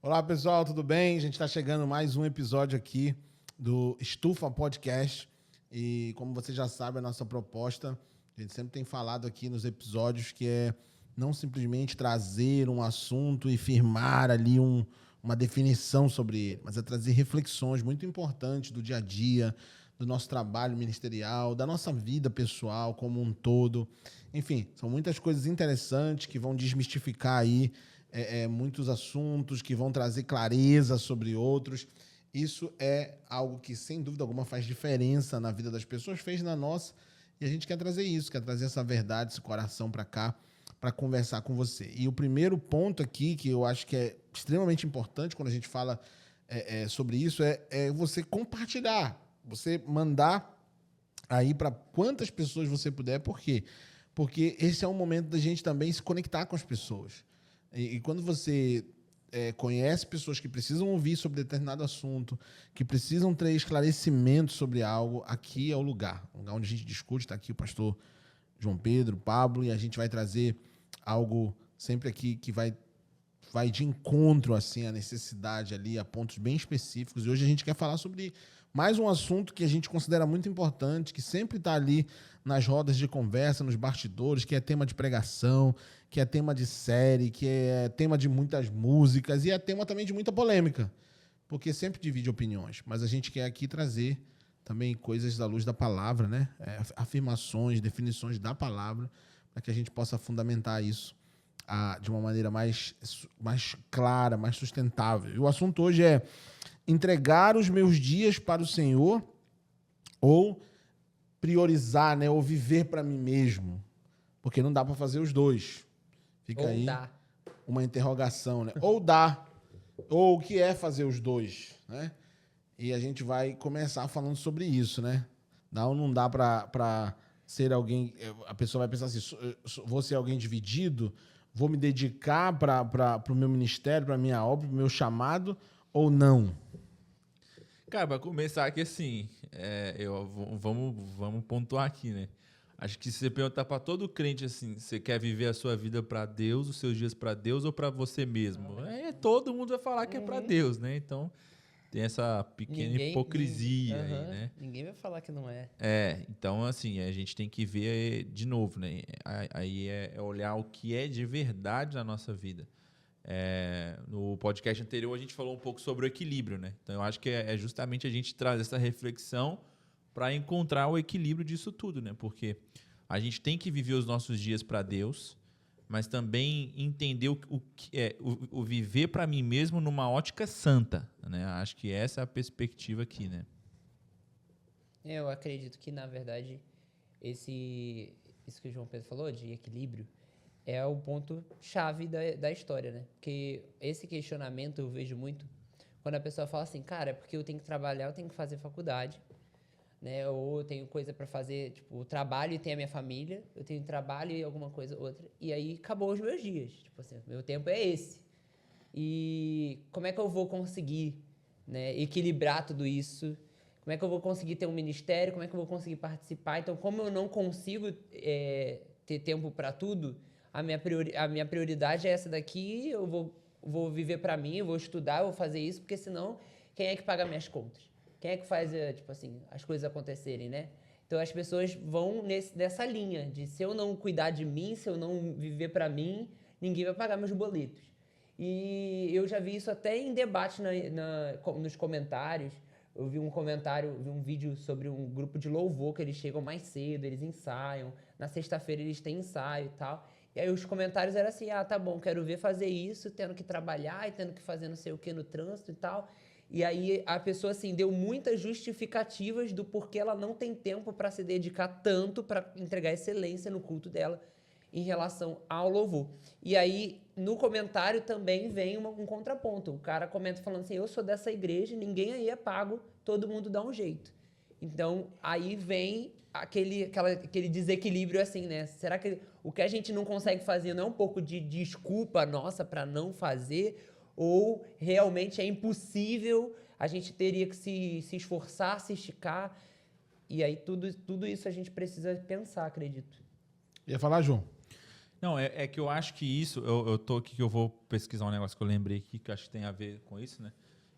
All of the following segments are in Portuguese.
Olá, pessoal, tudo bem? A gente está chegando mais um episódio aqui do Estufa Podcast. E como você já sabe, a nossa proposta, a gente sempre tem falado aqui nos episódios que é não simplesmente trazer um assunto e firmar ali uma definição sobre ele, mas é trazer reflexões muito importantes do dia a dia, do nosso trabalho ministerial, da nossa vida pessoal como um todo. Enfim, são muitas coisas interessantes que vão desmistificar aí muitos assuntos, que vão trazer clareza sobre outros. Isso é algo que, sem dúvida alguma, faz diferença na vida das pessoas, fez na nossa, e a gente quer trazer isso, quer trazer essa verdade, esse coração para cá, para conversar com você. E o primeiro ponto aqui, que eu acho que é extremamente importante quando a gente fala sobre isso, é você compartilhar, você mandar aí para quantas pessoas você puder. Por quê? Porque esse é um momento da gente também se conectar com as pessoas. E quando você conhece pessoas que precisam ouvir sobre determinado assunto, que precisam ter esclarecimento sobre algo, aqui é o lugar onde a gente discute. Está aqui o pastor João Pedro, Pablo, e a gente vai trazer algo sempre aqui que vai de encontro assim à necessidade ali, a pontos bem específicos. E hoje a gente quer falar sobre mais um assunto que a gente considera muito importante, que sempre está ali nas rodas de conversa, nos bastidores, que é tema de pregação, que é tema de série, que é tema de muitas músicas e é tema também de muita polêmica, porque sempre divide opiniões. Mas a gente quer aqui trazer também coisas da luz da palavra, né? Afirmações, definições da palavra, para que a gente possa fundamentar isso de uma maneira mais clara, mais sustentável. E o assunto hoje é entregar os meus dias para o Senhor ou priorizar, né, ou viver para mim mesmo, porque não dá para fazer os dois. Fica Ou aí dá. uma interrogação, né? Ou dá, ou o que é fazer os dois, né? E a gente vai começar falando sobre isso, né? Dá ou não dá para ser alguém. A pessoa vai pensar assim: vou ser alguém dividido, vou me dedicar para o meu ministério, para a minha obra, para o meu chamado, ou não? Cara, para começar aqui assim, vamos pontuar aqui, né? Acho que se você perguntar para todo crente assim, você quer viver a sua vida para Deus, os seus dias para Deus ou para você mesmo? Todo mundo vai falar que é para Deus, né? Então tem essa pequena hipocrisia aí, né? Ninguém vai falar que não é. Então assim, a gente tem que ver de novo, né? Aí é olhar o que é de verdade na nossa vida. No podcast anterior a gente falou um pouco sobre o equilíbrio, né? Então eu acho que é justamente a gente trazer essa reflexão para encontrar o equilíbrio disso tudo, né? Porque a gente tem que viver os nossos dias para Deus, mas também entender o que é o viver para mim mesmo numa ótica santa, né? Acho que essa é a perspectiva aqui, né? Eu acredito que, na verdade, isso que o João Pedro falou, de equilíbrio, é o ponto-chave da história, né? Porque esse questionamento eu vejo muito quando a pessoa fala assim, cara, é porque eu tenho que trabalhar, eu tenho que fazer faculdade, né? Ou eu tenho coisa para fazer, tipo, o trabalho e tem a minha família, eu tenho trabalho e alguma coisa outra, e aí acabou os meus dias. Tipo assim, meu tempo é esse. E como é que eu vou conseguir, né, equilibrar tudo isso? Como é que eu vou conseguir ter um ministério? Como é que eu vou conseguir participar? Então, como eu não consigo ter tempo para tudo, a minha prioridade é essa daqui. Eu vou viver para mim, eu vou estudar, eu vou fazer isso, porque senão, quem é que paga minhas contas? Quem é que faz, tipo assim, as coisas acontecerem, né? Então, as pessoas vão nessa linha de se eu não cuidar de mim, se eu não viver para mim, ninguém vai pagar meus boletos. E eu já vi isso até em debate nos comentários. Eu vi um vídeo sobre um grupo de louvor que eles chegam mais cedo, eles ensaiam. Na sexta-feira eles têm ensaio e tal. E aí os comentários eram assim, tá bom, quero ver fazer isso, tendo que trabalhar e tendo que fazer não sei o que no trânsito e tal. E aí a pessoa, assim, deu muitas justificativas do porquê ela não tem tempo para se dedicar tanto para entregar excelência no culto dela em relação ao louvor. E aí, no comentário também vem um contraponto. O cara comenta falando assim, eu sou dessa igreja, ninguém aí é pago, todo mundo dá um jeito. Então, aí vem aquele desequilíbrio assim, né? Será que o que a gente não consegue fazer não é um pouco de desculpa nossa para não fazer? Ou realmente é impossível, a gente teria que se esforçar, se esticar? E aí tudo isso a gente precisa pensar, acredito. Ia falar, João? Não, é que eu acho que isso... Eu tô aqui que eu vou pesquisar um negócio que eu lembrei aqui, que eu acho que tem a ver com isso, né?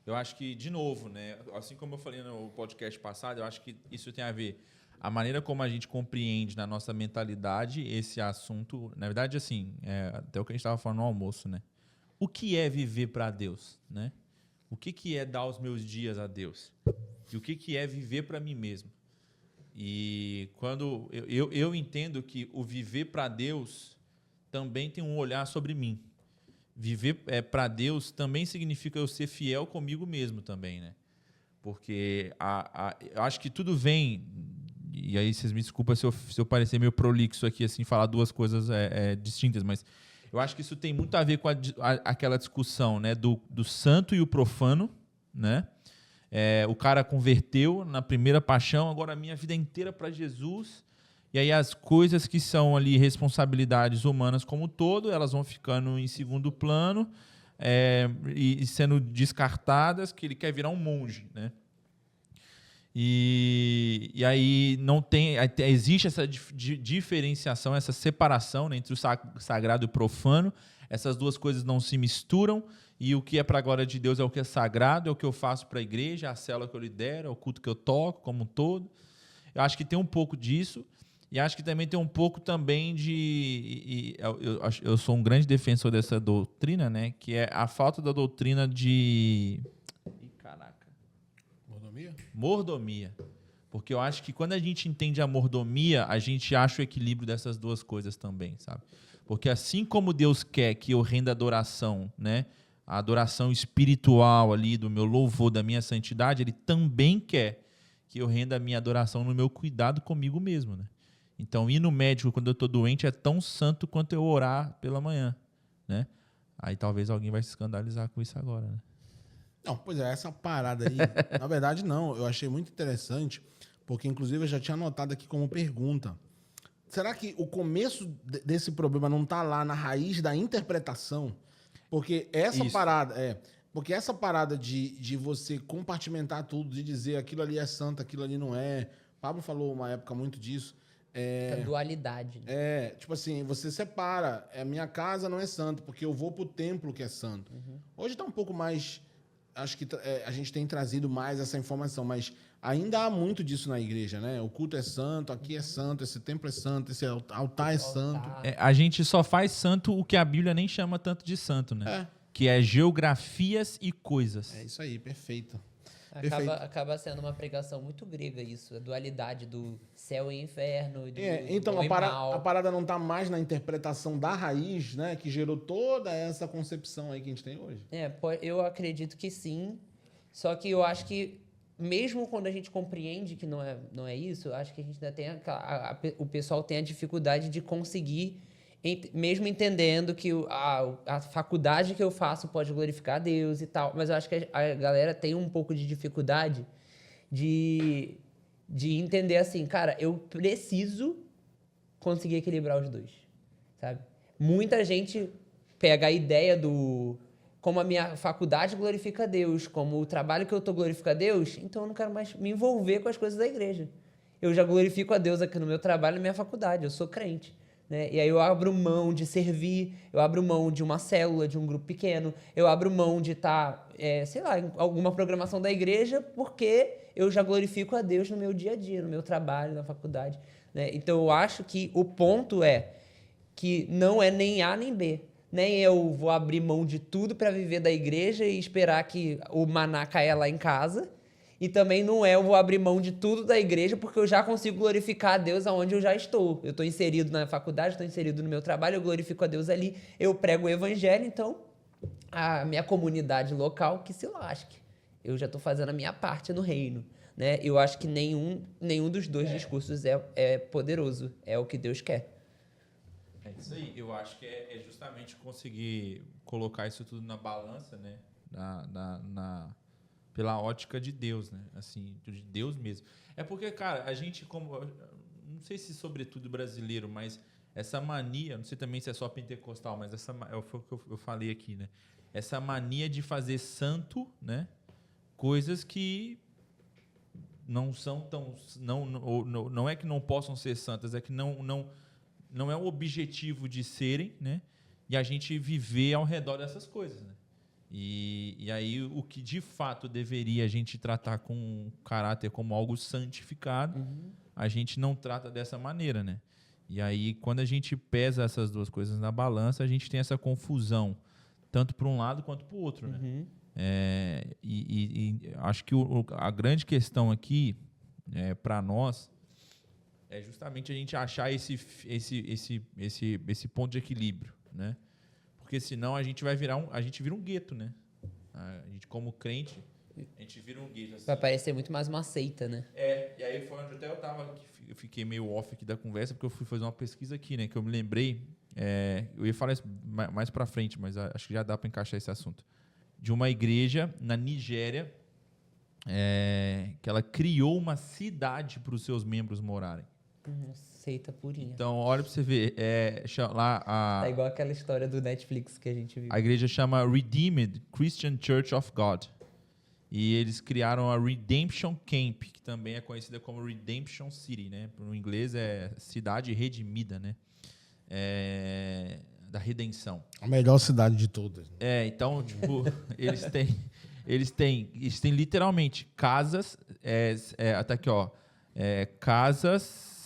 Eu acho que, de novo, né? Assim como eu falei no podcast passado, eu acho que isso tem a ver... A maneira como a gente compreende na nossa mentalidade esse assunto... Na verdade, assim, até o que a gente estava falando no almoço, né? O que é viver para Deus, né? O que é dar os meus dias a Deus? E o que é viver para mim mesmo? E quando eu entendo que o viver para Deus também tem um olhar sobre mim. Viver para Deus também significa eu ser fiel comigo mesmo também, né? Porque eu acho que tudo vem... E aí vocês me desculpem se eu parecer meio prolixo aqui, assim, falar duas coisas distintas, mas eu acho que isso tem muito a ver com aquela discussão, né, do santo e o profano, né? O cara converteu na primeira paixão, agora a minha vida inteira para Jesus. E aí as coisas que são ali responsabilidades humanas como um todo, elas vão ficando em segundo plano e sendo descartadas, que ele quer virar um monge, né? E aí não tem, existe essa diferenciação, essa separação, né, entre o sagrado e o profano. Essas duas coisas não se misturam, e o que é para a glória de Deus é o que é sagrado, é o que eu faço para a igreja, é a célula que eu lidero, é o culto que eu toco como um todo. Eu acho que tem um pouco disso, e acho que também tem um pouco também eu sou um grande defensor dessa doutrina, né, que é a falta da doutrina de... Mordomia. Porque eu acho que quando a gente entende a mordomia, a gente acha o equilíbrio dessas duas coisas também, sabe? Porque assim como Deus quer que eu renda adoração, né? A adoração espiritual ali do meu louvor, da minha santidade, Ele também quer que eu renda a minha adoração no meu cuidado comigo mesmo, né? Então, ir no médico quando eu estou doente é tão santo quanto eu orar pela manhã, né? Aí talvez alguém vai se escandalizar com isso agora, né? Não, pois é, essa parada aí, na verdade não, eu achei muito interessante, porque inclusive eu já tinha anotado aqui como pergunta. Será que o começo desse problema não está lá na raiz da interpretação? Porque essa porque essa parada de você compartimentar tudo, de dizer aquilo ali é santo, aquilo ali não é. Pablo falou uma época muito disso. A dualidade. Né? Tipo assim, você separa, minha casa não é santo, porque eu vou pro templo que é santo. Uhum. Hoje está um pouco mais... Acho que a gente tem trazido mais essa informação, mas ainda há muito disso na igreja, né? O culto é santo, aqui é santo, esse templo é santo, esse altar é santo. A gente só faz santo o que a Bíblia nem chama tanto de santo, né? Que é geografias e coisas. É isso aí, perfeito. Acaba sendo uma pregação muito grega isso, a dualidade do céu e inferno. Então a parada não está mais na interpretação da raiz, né, que gerou toda essa concepção aí que a gente tem hoje. Eu acredito que sim, só que eu acho que mesmo quando a gente compreende que não é isso, eu acho que a gente ainda tem o pessoal tem a dificuldade de conseguir, mesmo entendendo que a faculdade que eu faço pode glorificar a Deus e tal, mas eu acho que a galera tem um pouco de dificuldade de entender assim, cara, eu preciso conseguir equilibrar os dois, sabe? Muita gente pega a ideia como a minha faculdade glorifica a Deus, como o trabalho que eu tô glorifica a Deus, então eu não quero mais me envolver com as coisas da igreja. Eu já glorifico a Deus aqui no meu trabalho, na minha faculdade, eu sou crente. Né? E aí eu abro mão de servir, eu abro mão de uma célula, de um grupo pequeno, eu abro mão de estar, sei lá, em alguma programação da igreja, porque eu já glorifico a Deus no meu dia a dia, no meu trabalho, na faculdade. Né? Então eu acho que o ponto é que não é nem A nem B. Nem eu vou abrir mão de tudo para viver da igreja e esperar que o maná caia lá em casa. E também não eu vou abrir mão de tudo da igreja porque eu já consigo glorificar a Deus aonde eu já estou. Eu estou inserido na faculdade, estou inserido no meu trabalho, eu glorifico a Deus ali, eu prego o evangelho, então a minha comunidade local que se lasque. Eu já estou fazendo a minha parte no reino. Né? Eu acho que nenhum dos dois discursos é poderoso, é o que Deus quer. É isso aí, eu acho que é justamente conseguir colocar isso tudo na balança, né? Pela ótica de Deus, né? Assim, de Deus mesmo. É porque, cara, a gente, não sei se sobretudo brasileiro, mas essa mania, não sei também se é só pentecostal, mas foi o que eu falei aqui, né? Essa mania de fazer santo, né? Coisas que não são tão... Não é que não possam ser santas, é que não não é o objetivo de serem, né? E a gente viver ao redor dessas coisas, né? E aí o que de fato deveria a gente tratar com caráter como algo santificado, a gente não trata dessa maneira, né? E aí quando a gente pesa essas duas coisas na balança, a gente tem essa confusão, tanto para um lado quanto para o outro, né? E acho que a grande questão aqui, para nós, é justamente a gente achar esse ponto de equilíbrio, né? Porque senão a gente vira um gueto, né? A gente, como crente, a gente vira um gueto. Assim. Vai parecer muito mais uma seita, né? E aí foi onde até eu fiquei meio off aqui da conversa, porque eu fui fazer uma pesquisa aqui, né? Que eu me lembrei, eu ia falar isso mais pra frente, mas acho que já dá para encaixar esse assunto. De uma igreja na Nigéria, que ela criou uma cidade para os seus membros morarem. Seita purinha. Então, olha para você ver. Tá igual aquela história do Netflix que a gente viu. A igreja chama Redeemed Christian Church of God. E eles criaram a Redemption Camp, que também é conhecida como Redemption City, né? No inglês é cidade redimida, né? Da redenção. A melhor cidade de todas. Então, tipo, eles têm literalmente casas, até aqui, ó, casas,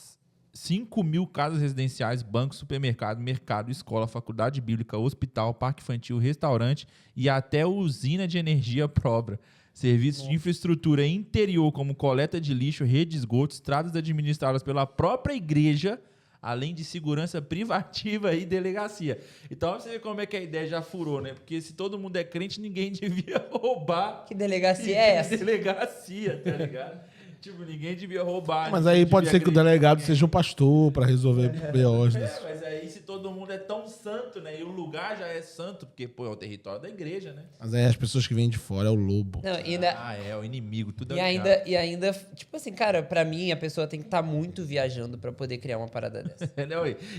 5.000 casas residenciais, banco, supermercado, mercado, escola, faculdade bíblica, hospital, parque infantil, restaurante e até usina de energia própria. Serviços de infraestrutura interior, como coleta de lixo, rede de esgoto, estradas administradas pela própria igreja, além de segurança privativa e delegacia. Então, você vê como é que a ideia já furou, né? Porque se todo mundo é crente, ninguém devia roubar. Que delegacia é essa? Delegacia, tá ligado? Tipo, ninguém devia roubar. Mas aí pode ser que o delegado seja um pastor para resolver B.O.s. Mas aí se todo mundo é tão santo, né? E o lugar já é santo, porque, pô, é o território da igreja, né? Mas aí as pessoas que vêm de fora é o lobo. Não, o inimigo, tudo e ainda, tipo assim, cara, pra mim a pessoa tem que estar muito viajando pra poder criar uma parada dessa.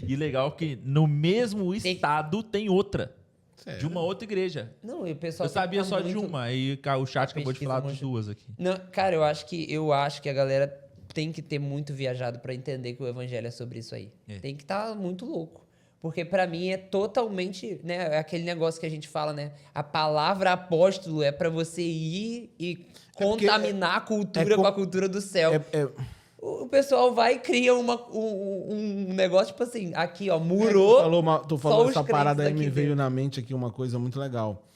E legal que no mesmo estado tem outra. Sério? De uma outra igreja. Não, e o pessoal Eu sabia tá só muito... de uma, aí o chat acabou de falar das duas aqui. Não, cara, eu acho que a galera tem que ter muito viajado pra entender que o evangelho é sobre isso aí. Tem que estar muito louco. Porque pra mim é totalmente, né, é aquele negócio que a gente fala, né? A palavra apóstolo é pra você ir e contaminar a cultura com a cultura do céu. O pessoal vai e cria um negócio, tipo assim, aqui, ó, murou. Tu falou essa parada aí, me daqui veio na mente aqui uma coisa muito legal.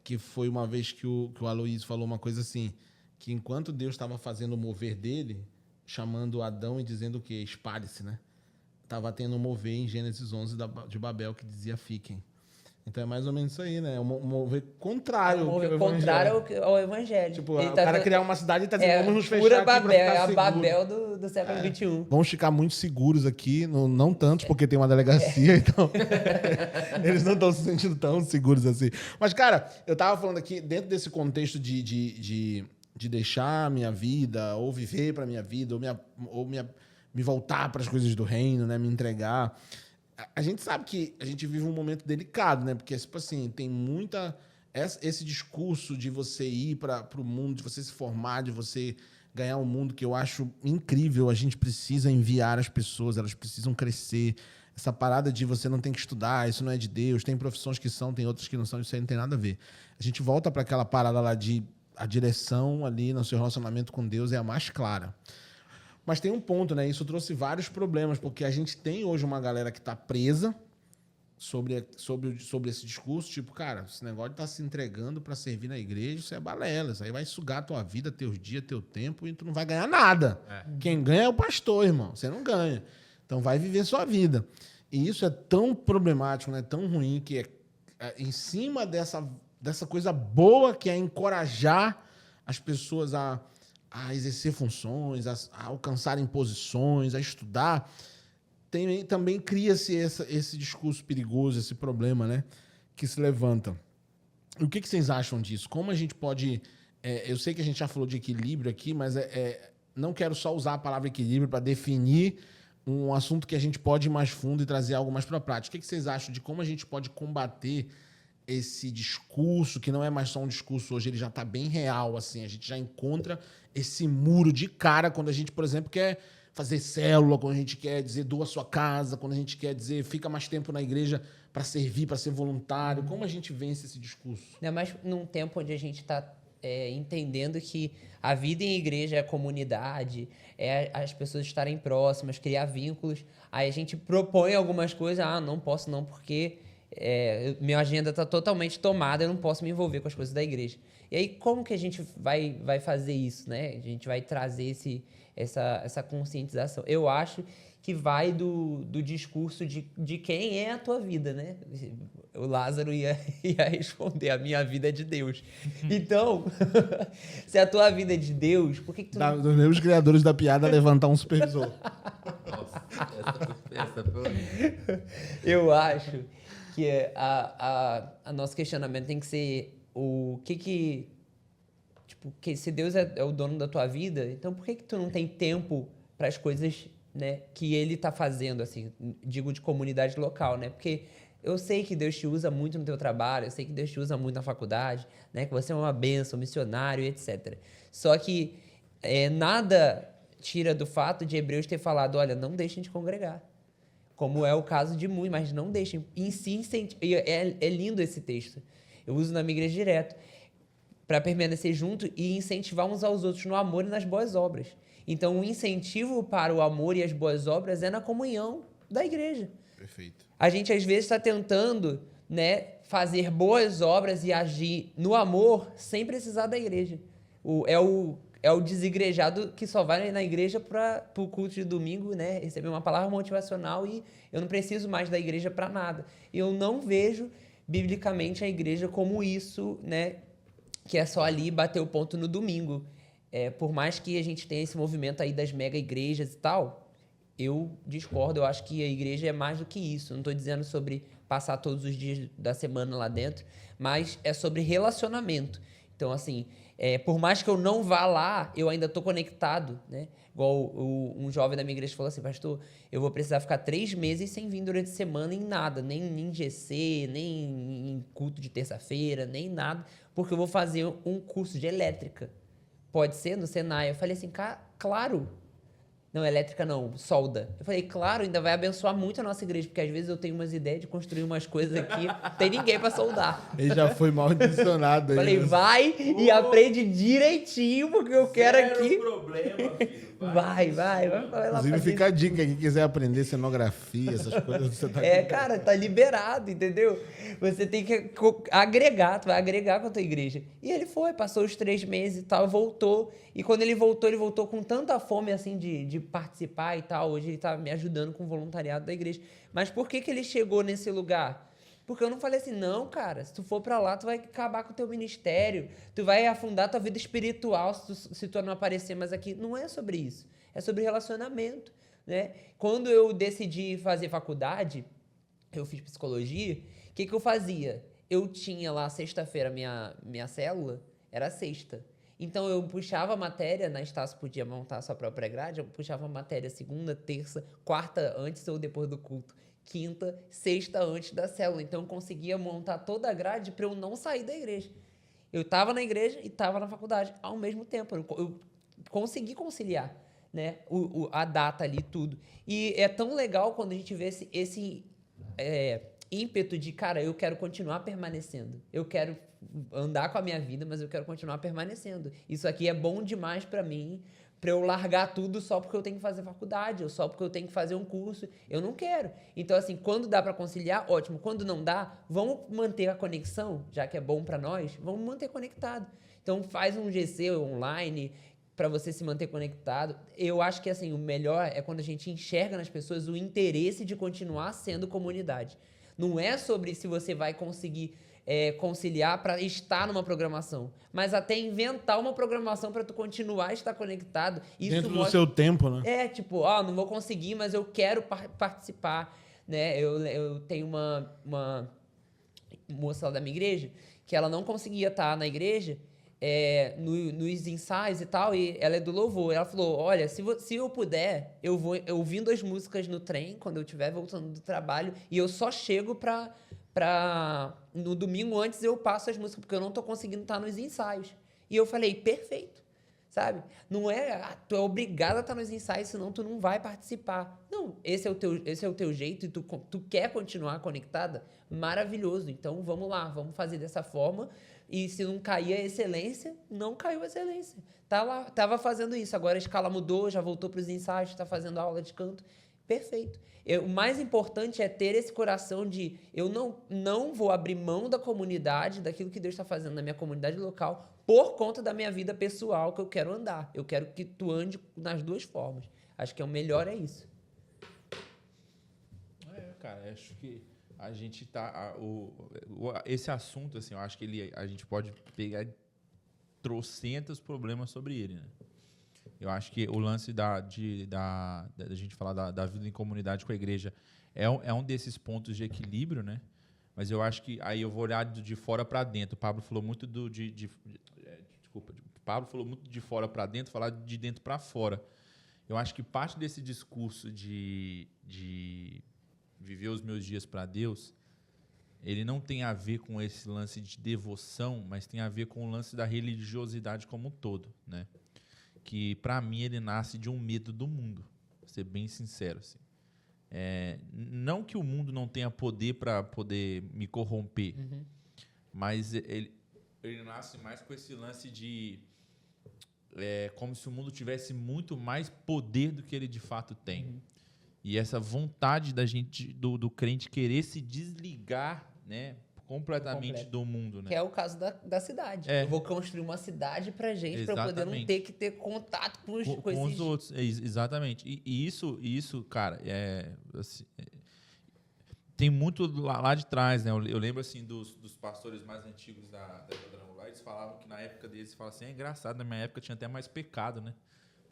Que foi uma vez que o Aloysio falou uma coisa assim, que enquanto Deus estava fazendo o mover dele, chamando Adão e dizendo o quê? Espalhe-se, né? Tava tendo um mover em Gênesis 11 de Babel que dizia fiquem. Então é mais ou menos isso aí, né? Um mover contrário. Contrário ao evangelho. Tipo, o cara criar uma cidade e tá dizendo, vamos nos fechar pura aqui Babel, pra ficar é a seguro. Babel do século XXI. Vamos ficar muito seguros aqui, não tantos, porque tem uma delegacia, então eles não estão se sentindo tão seguros assim. Mas, cara, eu tava falando aqui, dentro desse contexto de deixar a minha vida, ou viver pra minha vida, ou me voltar para as coisas do reino, né? Me entregar. A gente sabe que a gente vive um momento delicado, né? Porque, tipo assim, tem muita... Esse discurso de você ir para o mundo, de você se formar, de você ganhar um mundo que eu acho incrível. A gente precisa enviar as pessoas, elas precisam crescer. Essa parada de você não tem que estudar, isso não é de Deus. Tem profissões que são, tem outras que não são, isso aí não tem nada a ver. A gente volta para aquela parada lá de a direção ali no seu relacionamento com Deus é a mais clara. Mas tem um ponto, né? Isso trouxe vários problemas, porque a gente tem hoje uma galera que está presa sobre esse discurso, tipo, cara, esse negócio de estar se entregando para servir na igreja, isso é balela, isso aí vai sugar a tua vida, teus dias, teu tempo, e tu não vai ganhar nada. Quem ganha é o pastor, irmão, você não ganha. Então vai viver sua vida. E isso é tão problemático, né? Tão ruim, que em cima dessa coisa boa que é encorajar as pessoas a exercer funções, a alcançarem posições, a estudar, também cria-se esse discurso perigoso, esse problema, né, que se levanta. E o que vocês acham disso? Como a gente pode... eu sei que a gente já falou de equilíbrio aqui, mas não quero só usar a palavra equilíbrio para definir um assunto que a gente pode ir mais fundo e trazer algo mais para a prática. O que vocês acham de como a gente pode combater esse discurso, que não é mais só um discurso hoje, ele já está bem real, assim, a gente já encontra esse muro de cara quando a gente, por exemplo, quer fazer célula, quando a gente quer dizer doa sua casa, quando a gente quer dizer fica mais tempo na igreja para servir, para ser voluntário. Como a gente vence esse discurso? Ainda mais num tempo onde a gente está entendendo que a vida em igreja é comunidade, é as pessoas estarem próximas, criar vínculos. Aí a gente propõe algumas coisas, não posso não, porque minha agenda está totalmente tomada, eu não posso me envolver com as coisas da igreja. E aí, como que a gente vai fazer isso, né? A gente vai trazer essa conscientização. Eu acho que vai do discurso de quem é a tua vida, né? O Lázaro ia responder, a minha vida é de Deus. Então, se a tua vida é de Deus, por que tu não... Dos meus criadores da piada, levantar um supervisor. Nossa, essa foi... Eu acho que a nosso questionamento tem que ser o que se Deus é o dono da tua vida, então por que tu não tem tempo para as coisas, né, que ele tá fazendo, assim, digo de comunidade local, né? Porque eu sei que Deus te usa muito no teu trabalho, eu sei que Deus te usa muito na faculdade, né? Que você é uma bênção, missionário, etc. Só que nada tira do fato de Hebreus ter falado, olha, não deixem de congregar. Como é o caso de muitos, mas não deixem. É lindo esse texto. Eu uso na minha igreja direto. Para permanecer junto e incentivar uns aos outros no amor e nas boas obras. Então, o incentivo para o amor e as boas obras é na comunhão da igreja. Perfeito. A gente, às vezes, está tentando, né, fazer boas obras e agir no amor sem precisar da igreja. É o desigrejado que só vai na igreja para o culto de domingo, né, receber uma palavra motivacional e eu não preciso mais da igreja para nada. Eu não vejo, biblicamente, a igreja como isso, né, que é só ali bater o ponto no domingo. Por mais que a gente tenha esse movimento aí das mega igrejas e tal, eu discordo, eu acho que a igreja é mais do que isso. Não estou dizendo sobre passar todos os dias da semana lá dentro, mas é sobre relacionamento. Então, assim, por mais que eu não vá lá, eu ainda estou conectado, né? Igual um jovem da minha igreja falou assim, pastor, eu vou precisar ficar 3 meses sem vir durante a semana em nada, nem em GC, nem em culto de terça-feira, nem nada, porque eu vou fazer um curso de elétrica. Pode ser no Senai? Eu falei assim, claro. Não, elétrica não, solda. Eu falei, claro, ainda vai abençoar muito a nossa igreja, porque às vezes eu tenho umas ideias de construir umas coisas aqui, não tem ninguém pra soldar. Ele já foi mal intencionado aí. Falei, vai e aprende direitinho, porque eu quero aqui. Problema, filho. Vai lá. Inclusive, fica a dica, quem quiser aprender cenografia, essas coisas, você tá Cara, tá liberado, entendeu? Você tem que agregar, tu vai agregar com a tua igreja. E ele passou os 3 meses e tal, voltou. E quando ele voltou com tanta fome, assim, de participar e tal. Hoje ele tá me ajudando com o voluntariado da igreja. Mas por que ele chegou nesse lugar? Porque eu não falei assim, não, cara, se tu for pra lá, tu vai acabar com o teu ministério, tu vai afundar tua vida espiritual se tu não aparecer mais aqui. Não é sobre isso, é sobre relacionamento, né? Quando eu decidi fazer faculdade, eu fiz psicologia, o que eu fazia? Eu tinha lá, sexta-feira, minha célula, era sexta. Então, eu puxava a matéria, na Estácio podia montar a sua própria grade, eu puxava a matéria segunda, terça, quarta, antes ou depois do culto. Quinta, sexta antes da célula. Então, eu conseguia montar toda a grade para eu não sair da igreja. Eu estava na igreja e estava na faculdade ao mesmo tempo. Eu consegui conciliar, né, a data ali, tudo. E é tão legal quando a gente vê esse ímpeto de, cara, eu quero continuar permanecendo. Eu quero andar com a minha vida, mas eu quero continuar permanecendo. Isso aqui é bom demais para mim, para eu largar tudo só porque eu tenho que fazer faculdade, ou só porque eu tenho que fazer um curso. Eu não quero. Então, assim, quando dá para conciliar, ótimo. Quando não dá, vamos manter a conexão, já que é bom para nós, vamos manter conectado. Então, faz um GC online para você se manter conectado. Eu acho que, assim, o melhor é quando a gente enxerga nas pessoas o interesse de continuar sendo comunidade. Não é sobre se você vai conseguir conciliar para estar numa programação, mas até inventar uma programação para tu continuar a estar conectado. Isso dentro do seu tempo, né? Tipo, não vou conseguir, mas eu quero participar, né? Eu tenho uma moça lá da minha igreja que ela não conseguia estar na igreja nos ensaios e tal, e ela é do louvor. Ela falou, olha, se eu puder, eu vou ouvindo as músicas no trem, quando eu estiver voltando do trabalho, e eu só chego no domingo antes eu passo as músicas, porque eu não tô conseguindo estar nos ensaios. E eu falei, perfeito. sabe? Não é, tu é obrigado a estar nos ensaios, senão tu não vai participar. Não, esse é o teu jeito e tu quer continuar conectada? Maravilhoso. Então, vamos lá, vamos fazer dessa forma. E se não cair a excelência, não caiu a excelência. Tá lá, tava fazendo isso, agora a escala mudou, já voltou para os ensaios, está fazendo aula de canto. Perfeito. O mais importante é ter esse coração de eu não vou abrir mão da comunidade, daquilo que Deus está fazendo na minha comunidade local, por conta da minha vida pessoal que eu quero andar. Eu quero que tu ande nas duas formas. Acho que o melhor é isso. Cara, acho que a gente tá... esse assunto, assim, eu acho que a gente pode pegar trocentos problemas sobre ele, né? Eu acho que o lance da gente falar da vida em comunidade com a igreja é um desses pontos de equilíbrio, né? Mas eu acho que aí eu vou olhar de fora para dentro. O Pablo falou muito Pablo falou muito de fora para dentro, falar de dentro para fora. Eu acho que parte desse discurso de viver os meus dias para Deus, ele não tem a ver com esse lance de devoção, mas tem a ver com o lance da religiosidade como um todo, né? Que, para mim, ele nasce de um medo do mundo, pra ser bem sincero. Assim. Não que o mundo não tenha poder para poder me corromper, mas ele nasce mais com esse lance de... como se o mundo tivesse muito mais poder do que ele de fato tem. E essa vontade da gente, do crente querer se desligar, né, completamente do mundo, né? Que é o caso da cidade. Eu vou construir uma cidade pra gente, para poder não ter que ter contato com os outros. Exatamente. E isso, cara, assim, tem muito lá de trás, né? Eu lembro assim dos pastores mais antigos da Quadrangular, eles falavam que na época deles, falavam assim, é engraçado, na minha época tinha até mais pecado, né?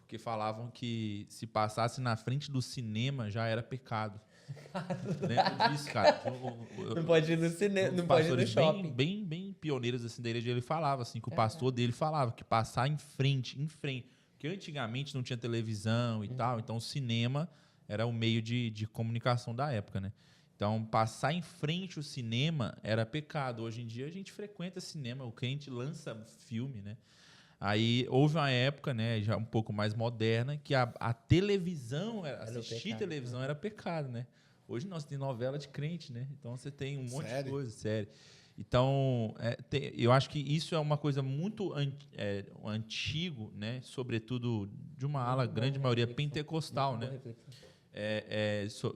Porque falavam que se passasse na frente do cinema já era pecado. Lembro disso, cara. Não pode ir no cinema, não pode ir no shopping. Bem pioneiros assim, da igreja, ele falava assim, que o pastor dele falava que passar em frente. Porque antigamente não tinha televisão e tal, então o cinema era o meio de comunicação da época, né? Então, passar em frente o cinema era pecado. Hoje em dia a gente frequenta cinema, o crente lança filme, né? Aí houve uma época, né, já um pouco mais moderna, que a televisão, assistir televisão era pecado, né? Hoje nós temos novela de crente, né? Então você tem um monte de coisa, sério. Então, eu acho que isso é uma coisa muito antigo, né? Sobretudo de uma ala, grande maioria pentecostal, né?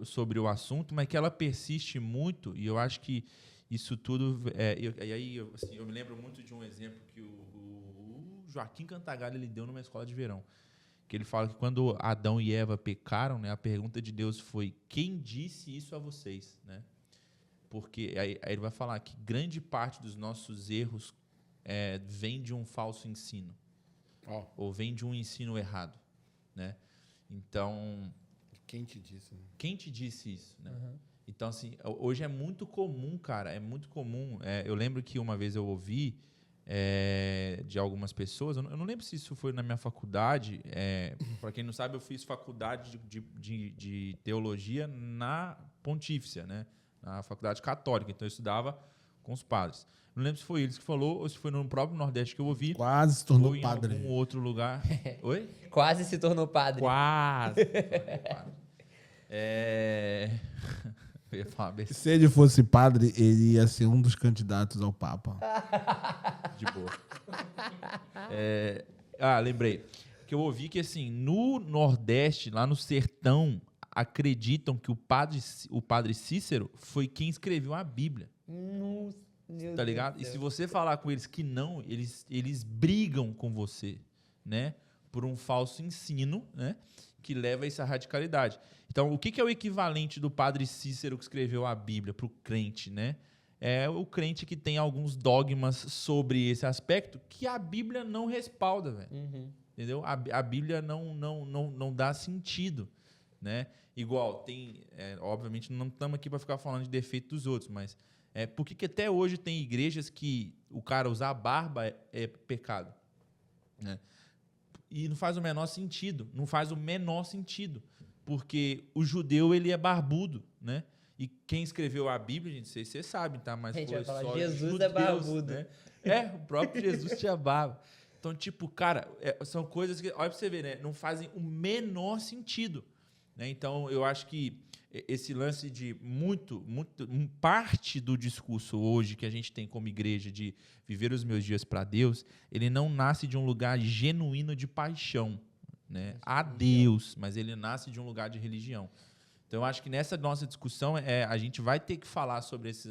Sobre o assunto, mas que ela persiste muito, e eu acho que isso tudo... eu me lembro muito de um exemplo que o Joaquim Cantagalli ele deu numa escola de verão, que ele fala que quando Adão e Eva pecaram, né, a pergunta de Deus foi: quem disse isso a vocês, né? Porque aí ele vai falar que grande parte dos nossos erros vem de um falso ensino, ou vem de um ensino errado, né? Então, quem te disse? Né? Quem te disse isso, né? Então, assim, hoje é muito comum, cara, é muito comum. Eu lembro que uma vez eu ouvi de algumas pessoas, eu não lembro se isso foi na minha faculdade, para quem não sabe, eu fiz faculdade de teologia na Pontífice, né? Na faculdade católica, então eu estudava com os padres. Não lembro se foi eles que falou ou se foi no próprio Nordeste que eu ouvi. Quase se tornou ou em padre. Algum outro lugar. Oi? Quase se tornou padre. Quase se tornou padre. Eu ia falar besteira. Se ele fosse padre, ele ia ser um dos candidatos ao Papa. De boa. Lembrei. Que eu ouvi que, assim, no Nordeste, lá no sertão, acreditam que o padre Cícero foi quem escreveu a Bíblia. Meu tá ligado? Deus. E se você falar com eles que não, eles brigam com você, né? Por um falso ensino, né? Que leva a essa radicalidade. Então, o que é o equivalente do padre Cícero que escreveu a Bíblia para o crente, né? É o crente que tem alguns dogmas sobre esse aspecto que a Bíblia não respalda, velho. Entendeu? A Bíblia não dá sentido, né? Igual, tem... obviamente, não estamos aqui para ficar falando de defeito dos outros, mas... por que até hoje tem igrejas que o cara usar barba é pecado, né? E não faz o menor sentido. Não faz o menor sentido. Porque o judeu, ele é barbudo, né? E quem escreveu a Bíblia, gente, você sabe, tá? Mas a gente foi vai falar, só Jesus judeus, é barbudo. Né? O próprio Jesus tinha barba. Então, tipo, cara, são coisas que, olha pra você ver, né? Não fazem o menor sentido. Né? Então, eu acho que esse lance de parte do discurso hoje que a gente tem como igreja de viver os meus dias para Deus, ele não nasce de um lugar genuíno de paixão, né? A Deus, mas ele nasce de um lugar de religião. Então, eu acho que nessa nossa discussão, a gente vai ter que falar sobre esses,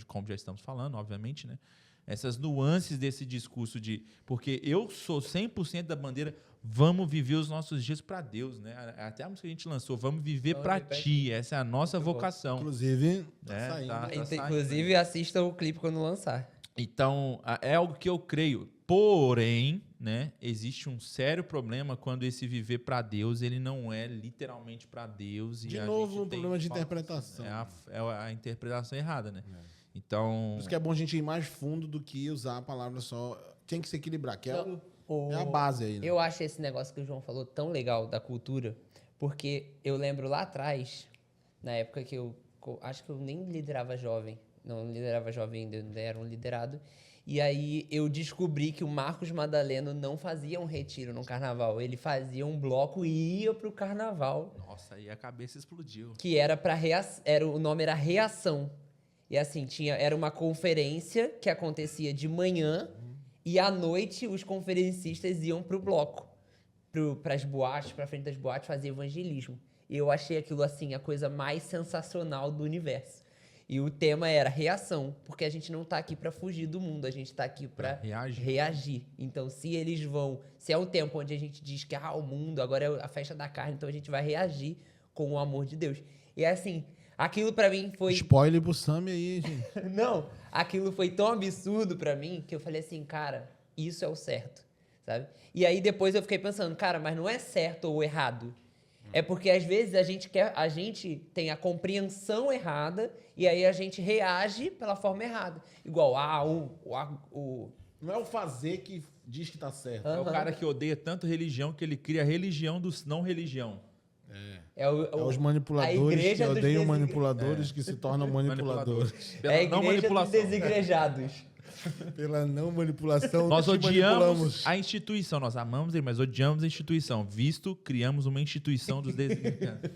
como já estamos falando, obviamente, né? Essas nuances desse discurso de... Porque eu sou 100% da bandeira, vamos viver os nossos dias para Deus, né? Até a música que a gente lançou, vamos viver para ti. Essa é a nossa vocação. Inclusive, tá saindo. Inclusive, assista o clipe quando lançar. Então, é algo que eu creio. Porém, né, existe um sério problema quando esse viver para Deus, ele não é literalmente para Deus. De novo, um problema de interpretação. É a interpretação errada, né? Então... Por isso que é bom a gente ir mais fundo do que usar a palavra só. Tem que se equilibrar, que é a base aí. Né? Eu acho esse negócio que o João falou tão legal da cultura, porque eu lembro lá atrás, na época que eu acho que eu nem liderava jovem, não liderava jovem ainda era um liderado, e aí eu descobri que o Marcos Madaleno não fazia um retiro no carnaval, ele fazia um bloco e ia pro carnaval. Nossa, aí a cabeça explodiu. Que era o nome era Reação. E assim, era uma conferência que acontecia de manhã e à noite os conferencistas iam pro bloco, pras boates, pra frente das boates, fazer evangelismo. E eu achei aquilo assim, a coisa mais sensacional do universo. E o tema era reação, porque a gente não tá aqui para fugir do mundo, a gente tá aqui para reagir. Então, se é um tempo onde a gente diz que o mundo agora é a festa da carne, então a gente vai reagir com o amor de Deus. E assim, aquilo para mim foi... Spoiler pro Sammy aí, gente. Não, aquilo foi tão absurdo para mim que eu falei assim, cara, isso é o certo, sabe? E aí depois eu fiquei pensando, cara, mas não é certo ou errado. É porque às vezes a gente tem a compreensão errada e aí a gente reage pela forma errada. Igual, Não é o fazer que diz que tá certo. É o cara que odeia tanto religião que ele cria a religião dos não religião. É os manipuladores que odeiam manipuladores que se tornam manipuladores. É a igreja dos desigrejados. Pela não manipulação, nós odiamos a instituição. Nós amamos ele, mas odiamos a instituição. Visto, criamos uma instituição dos desigrejados.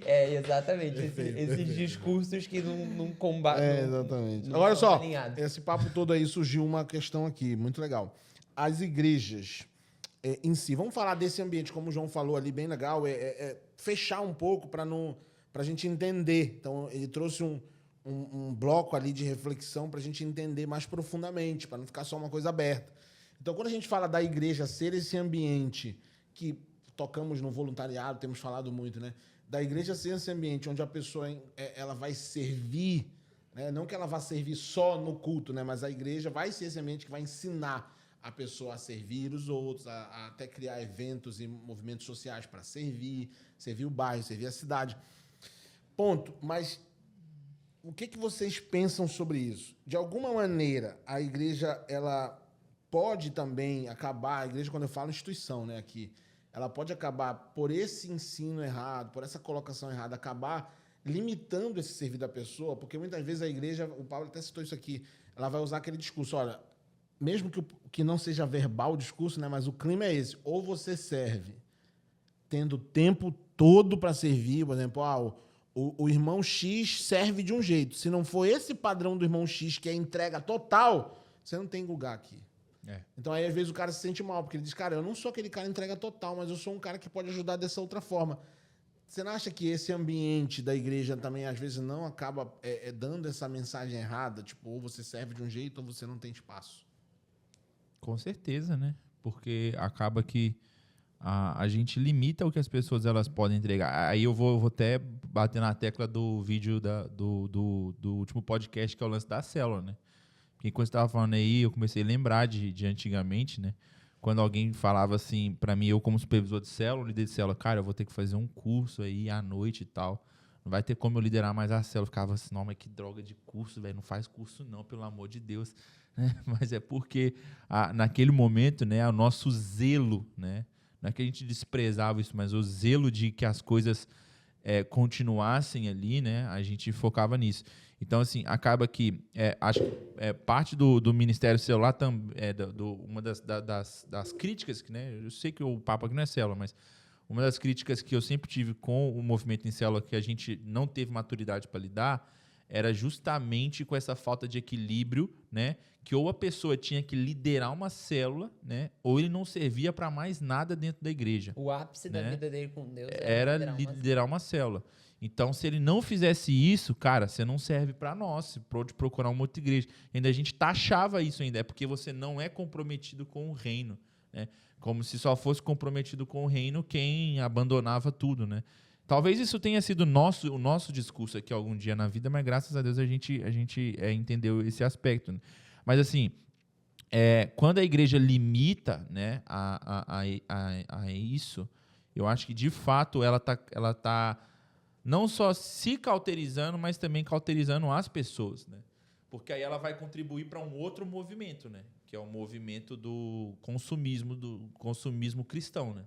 Exatamente. Esses discursos que não combatem. Exatamente. Agora só, esse papo todo aí surgiu uma questão aqui, muito legal. As igrejas em si, vamos falar desse ambiente, como o João falou ali, bem legal, fechar um pouco para a gente entender. Então, ele trouxe um bloco ali de reflexão para a gente entender mais profundamente, para não ficar só uma coisa aberta. Então, quando a gente fala da igreja ser esse ambiente que tocamos no voluntariado, temos falado muito, né? Da igreja ser esse ambiente onde a pessoa ela vai servir, né? Não que ela vá servir só no culto, né? Mas a igreja vai ser esse ambiente que vai ensinar a pessoa a servir os outros, a até criar eventos e movimentos sociais para servir o bairro, servir a cidade. Ponto. Mas o que vocês pensam sobre isso? De alguma maneira, a igreja ela pode também acabar, a igreja, quando eu falo instituição, né, aqui, ela pode acabar, por esse ensino errado, por essa colocação errada, acabar limitando esse servir da pessoa, porque muitas vezes a igreja, o Paulo até citou isso aqui, ela vai usar aquele discurso, olha, mesmo que não seja verbal o discurso, né, mas o clima é esse, ou você serve tendo o tempo todo para servir, por exemplo, o irmão X serve de um jeito. Se não for esse padrão do irmão X, que é entrega total, você não tem lugar aqui. Então, aí, às vezes, o cara se sente mal, porque ele diz, cara, eu não sou aquele cara entrega total, mas eu sou um cara que pode ajudar dessa outra forma. Você não acha que esse ambiente da igreja também, às vezes, não acaba dando essa mensagem errada? Tipo, ou você serve de um jeito ou você não tem espaço? Com certeza, né? Porque acaba que a gente limita o que as pessoas elas podem entregar. Aí eu vou até bater na tecla do vídeo do último podcast, que é o lance da célula, né? Porque enquanto você estava falando aí, eu comecei a lembrar de antigamente, né? Quando alguém falava assim, para mim, eu como supervisor de célula, líder de célula, cara, eu vou ter que fazer um curso aí à noite e tal. Não vai ter como eu liderar mais a célula. Eu ficava assim, não, mas que droga de curso, velho. Não faz curso não, pelo amor de Deus. Mas é porque naquele momento, né, o nosso zelo, né? Não é que a gente desprezava isso, mas o zelo de que as coisas continuassem ali, né, a gente focava nisso. Então, assim, acaba que acho que parte do Ministério Celular uma das críticas que, né, eu sei que o papo aqui não é célula, mas uma das críticas que eu sempre tive com o movimento em célula que a gente não teve maturidade para lidar era justamente com essa falta de equilíbrio, né, que ou a pessoa tinha que liderar uma célula, né, ou ele não servia para mais nada dentro da igreja. O ápice da vida dele com Deus era liderar uma célula. Então, se ele não fizesse isso, cara, você não serve para nós, você pode procurar uma outra igreja. Ainda a gente taxava isso ainda, é porque você não é comprometido com o reino, né? Como se só fosse comprometido com o reino quem abandonava tudo, né? Talvez isso tenha sido o nosso discurso aqui algum dia na vida, mas graças a Deus a gente entendeu esse aspecto, né? Mas assim, quando a igreja limita, né, a isso, eu acho que de fato ela tá não só se cauterizando, mas também cauterizando as pessoas, né? Porque aí ela vai contribuir para um outro movimento, né? Que é o movimento do consumismo cristão, né?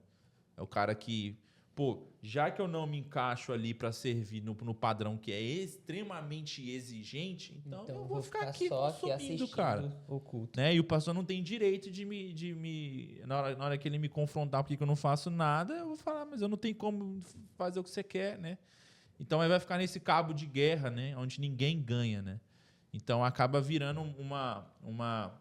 É o cara que, pô, já que eu não me encaixo ali para servir no padrão que é extremamente exigente, então eu vou ficar aqui consumindo, cara. O culto. Né? E o pastor não tem direito de me na hora que ele me confrontar porque eu não faço nada, eu vou falar, mas eu não tenho como fazer o que você quer, né? Então aí vai ficar nesse cabo de guerra, né? Onde ninguém ganha, né? Então acaba virando uma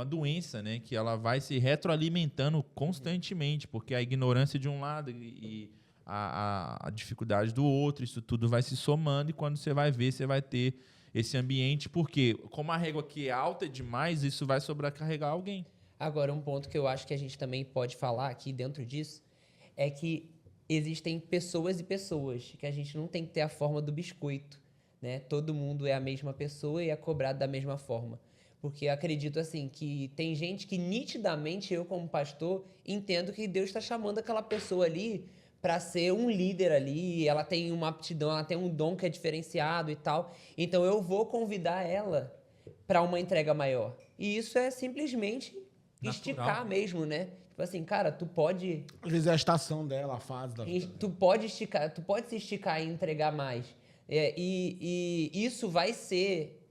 doença, né? Que ela vai se retroalimentando constantemente, porque a ignorância de um lado e a dificuldade do outro, isso tudo vai se somando e quando você vai ver, você vai ter esse ambiente, porque como a régua aqui é alta demais, isso vai sobrecarregar alguém. Agora, um ponto que eu acho que a gente também pode falar aqui dentro disso é que existem pessoas e pessoas, que a gente não tem que ter a forma do biscoito, né? Todo mundo é a mesma pessoa e é cobrado da mesma forma. Porque eu acredito, assim, que tem gente que nitidamente, eu como pastor, entendo que Deus está chamando aquela pessoa ali para ser um líder ali, ela tem uma aptidão, ela tem um dom que é diferenciado e tal. Então eu vou convidar ela para uma entrega maior. E isso é simplesmente esticar mesmo, né? Tipo assim, cara, tu pode... Às vezes é a estação dela, a fase da vida. Tu pode se esticar e entregar mais. E isso vai ser,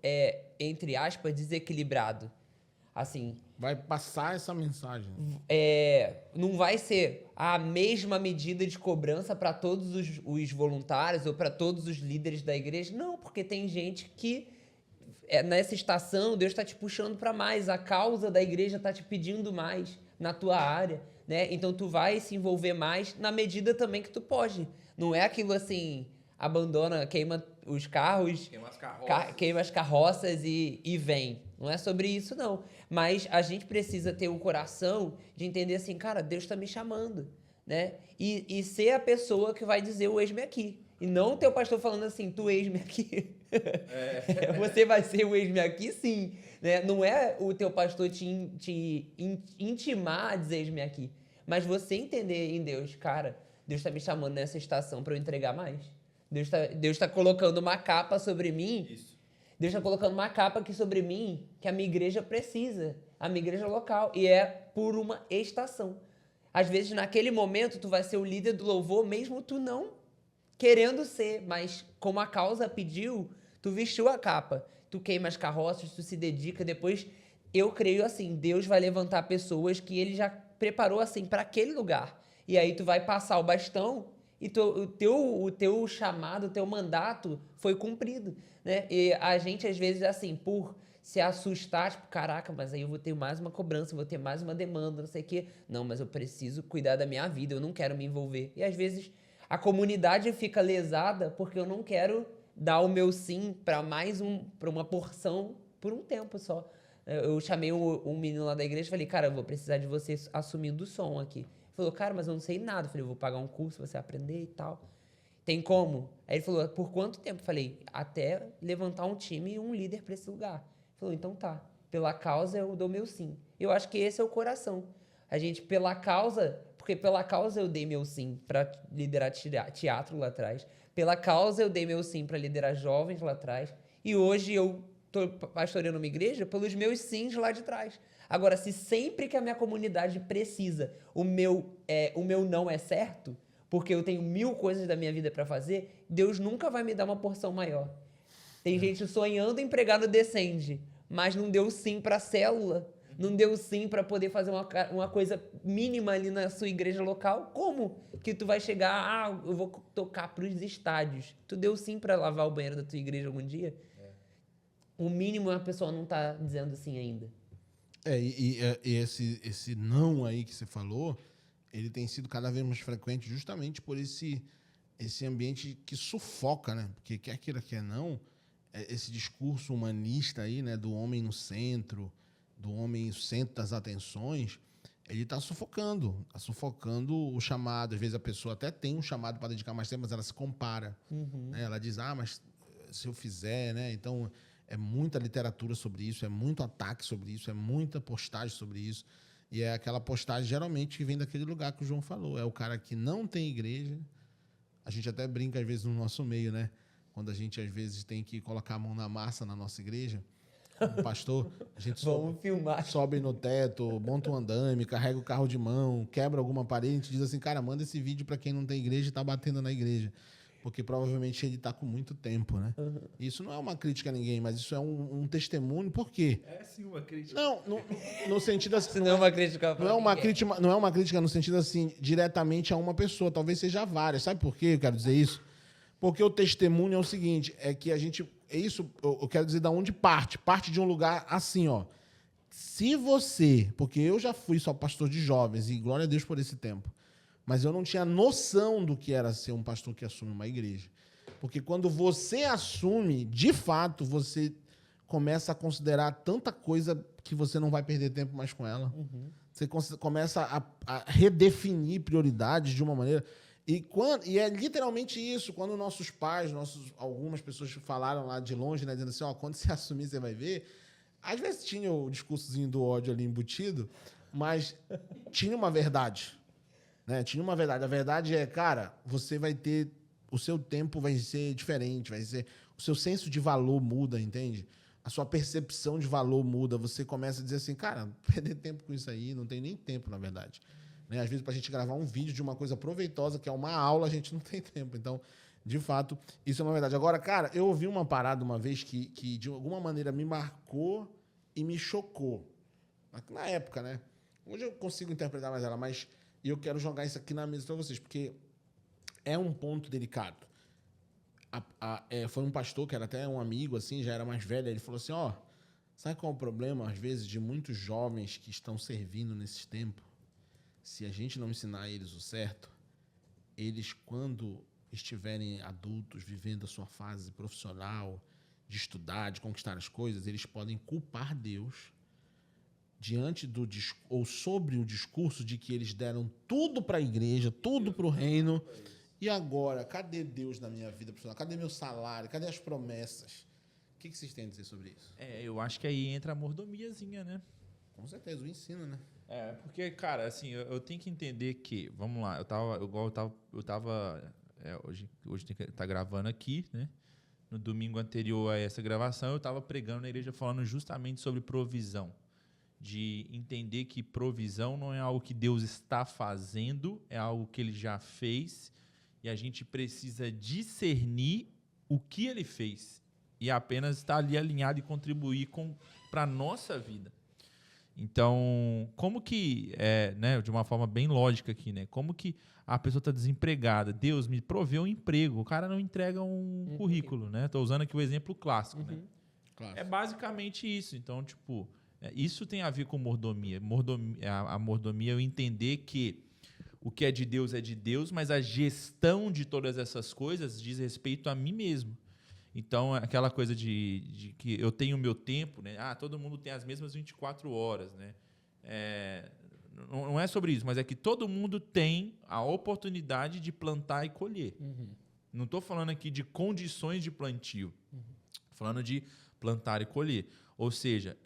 entre aspas, desequilibrado. Assim, vai passar essa mensagem. Não vai ser a mesma medida de cobrança para todos os voluntários ou para todos os líderes da igreja. Não, porque tem gente que nessa estação Deus está te puxando para mais. A causa da igreja está te pedindo mais na tua área, né? Então tu vai se envolver mais na medida também que tu pode. Não é aquilo assim, abandona, queima os carros, queima as carroças e vem. Não é sobre isso, não. Mas a gente precisa ter um coração de entender assim, cara, Deus está me chamando, né? E ser a pessoa que vai dizer o eis-me aqui. E não o teu pastor falando assim, tu eis-me aqui. Você vai ser o eis-me aqui, sim. Né? Não é o teu pastor te intimar a dizer eis-me aqui. Mas você entender em Deus, cara, Deus está me chamando nessa estação para eu entregar mais. Deus tá colocando uma capa sobre mim. Isso. Deus está colocando uma capa aqui sobre mim que a minha igreja precisa. A minha igreja local. E é por uma estação. Às vezes, naquele momento, tu vai ser o líder do louvor, mesmo tu não querendo ser. Mas como a causa pediu, tu vestiu a capa. Tu queima as carroças, tu se dedica. Depois, eu creio assim, Deus vai levantar pessoas que Ele já preparou assim para aquele lugar. E aí tu vai passar o bastão e o teu chamado, o teu mandato foi cumprido, né? E a gente, às vezes, assim, por se assustar, tipo, caraca, mas aí eu vou ter mais uma cobrança, vou ter mais uma demanda, não sei o quê. Não, mas eu preciso cuidar da minha vida, eu não quero me envolver. E, às vezes, a comunidade fica lesada porque eu não quero dar o meu sim para uma porção por um tempo só. Eu chamei um menino lá da igreja e falei, cara, eu vou precisar de você assumindo o som aqui. Ele falou, cara, mas eu não sei nada. Eu falei, eu vou pagar um curso pra você aprender e tal. Tem como? Aí ele falou, por quanto tempo? Eu falei, até levantar um time e um líder pra esse lugar. Ele falou, então tá. Pela causa eu dou meu sim. Eu acho que esse é o coração. A gente, porque pela causa eu dei meu sim pra liderar teatro lá atrás. Pela causa eu dei meu sim pra liderar jovens lá atrás. E hoje eu tô pastoreando uma igreja pelos meus sims lá de trás. Agora, se sempre que a minha comunidade precisa, o meu não é certo, porque eu tenho 1000 coisas da minha vida para fazer, Deus nunca vai me dar uma porção maior. Tem gente sonhando em pregar no Descende, mas não deu sim para célula, não deu sim para poder fazer uma coisa mínima ali na sua igreja local. Como que tu vai chegar, eu vou tocar para os estádios? Tu deu sim para lavar o banheiro da tua igreja algum dia? O mínimo a pessoa não tá dizendo sim ainda. E esse não aí que você falou, ele tem sido cada vez mais frequente justamente por esse ambiente que sufoca, né? Porque quer queira, quer não, esse discurso humanista aí, né, do homem no centro, do homem no centro das atenções, ele está sufocando o chamado. Às vezes a pessoa até tem um chamado para dedicar mais tempo, mas ela se compara. Né? Ela diz, mas se eu fizer, né? Então, é muita literatura sobre isso, é muito ataque sobre isso, é muita postagem sobre isso. E é aquela postagem, geralmente, que vem daquele lugar que o João falou. É o cara que não tem igreja. A gente até brinca, às vezes, no nosso meio, né? Quando a gente, às vezes, tem que colocar a mão na massa na nossa igreja, o pastor, a gente sobe no teto, monta um andame, carrega o carro de mão, quebra alguma parede, a gente diz assim, cara, manda esse vídeo para quem não tem igreja e tá batendo na igreja. Porque provavelmente ele está com muito tempo, né? Isso não é uma crítica a ninguém, mas isso é um testemunho. Por quê? É sim uma crítica. Não, no sentido assim. Não é uma crítica. Não é uma crítica no sentido assim, diretamente a uma pessoa. Talvez seja várias. Sabe por quê eu quero dizer isso? Porque o testemunho é o seguinte: é que a gente. É isso, eu quero dizer de onde parte. Parte de um lugar assim, ó. Se você. Porque eu já fui só pastor de jovens, e glória a Deus por esse tempo. Mas eu não tinha noção do que era ser um pastor que assume uma igreja. Porque quando você assume, de fato, você começa a considerar tanta coisa que você não vai perder tempo mais com ela. Você começa a redefinir prioridades de uma maneira... E é literalmente isso. Quando nossos pais, algumas pessoas falaram lá de longe, né, dizendo assim, ó, quando você assumir, você vai ver. Às vezes tinha o discursozinho do ódio ali embutido, mas tinha uma verdade. Né? Tinha uma verdade. A verdade é, cara, você vai ter... O seu tempo vai ser diferente, o seu senso de valor muda, entende? A sua percepção de valor muda. Você começa a dizer assim, cara, perder tempo com isso aí, não tem nem tempo, na verdade. Né? Às vezes, para a gente gravar um vídeo de uma coisa proveitosa, que é uma aula, a gente não tem tempo. Então, de fato, isso é uma verdade. Agora, cara, eu ouvi uma parada uma vez que de alguma maneira me marcou e me chocou. Na época, né? Hoje eu consigo interpretar mais ela, mas... E eu quero jogar isso aqui na mesa para vocês, porque é um ponto delicado. Foi um pastor, que era até um amigo, assim, já era mais velho, ele falou assim, ó, sabe qual é o problema, às vezes, de muitos jovens que estão servindo nesses tempos? Se a gente não ensinar eles o certo, eles, quando estiverem adultos, vivendo a sua fase profissional, de estudar, de conquistar as coisas, eles podem culpar Deus diante ou sobre o discurso de que eles deram tudo para a igreja, tudo para o reino, e agora, cadê Deus na minha vida profissional? Cadê meu salário? Cadê as promessas? O que vocês têm a dizer sobre isso? Eu acho que aí entra a mordomiazinha, né? Com certeza, o ensino, né? Porque, cara, assim, eu tenho que entender que, vamos lá, hoje tem que estar gravando aqui, né? No domingo anterior a essa gravação, eu estava pregando na igreja falando justamente sobre provisão. De entender que provisão não é algo que Deus está fazendo, é algo que Ele já fez, e a gente precisa discernir o que Ele fez e apenas estar ali alinhado e contribuir para a nossa vida. Então, como que, né, de uma forma bem lógica aqui, né, como que a pessoa está desempregada? Deus me proveu um emprego, o cara não entrega um currículo, né? Estou usando aqui o exemplo clássico, né? Claro. É basicamente isso. Então, tipo... Isso tem a ver com mordomia. A mordomia é eu entender que o que é de Deus, mas a gestão de todas essas coisas diz respeito a mim mesmo. Então, aquela coisa de que eu tenho o meu tempo, né? Todo mundo tem as mesmas 24 horas, né? Não é sobre isso, mas é que todo mundo tem a oportunidade de plantar e colher. Não estou falando aqui de condições de plantio. Estou falando de plantar e colher. Ou seja,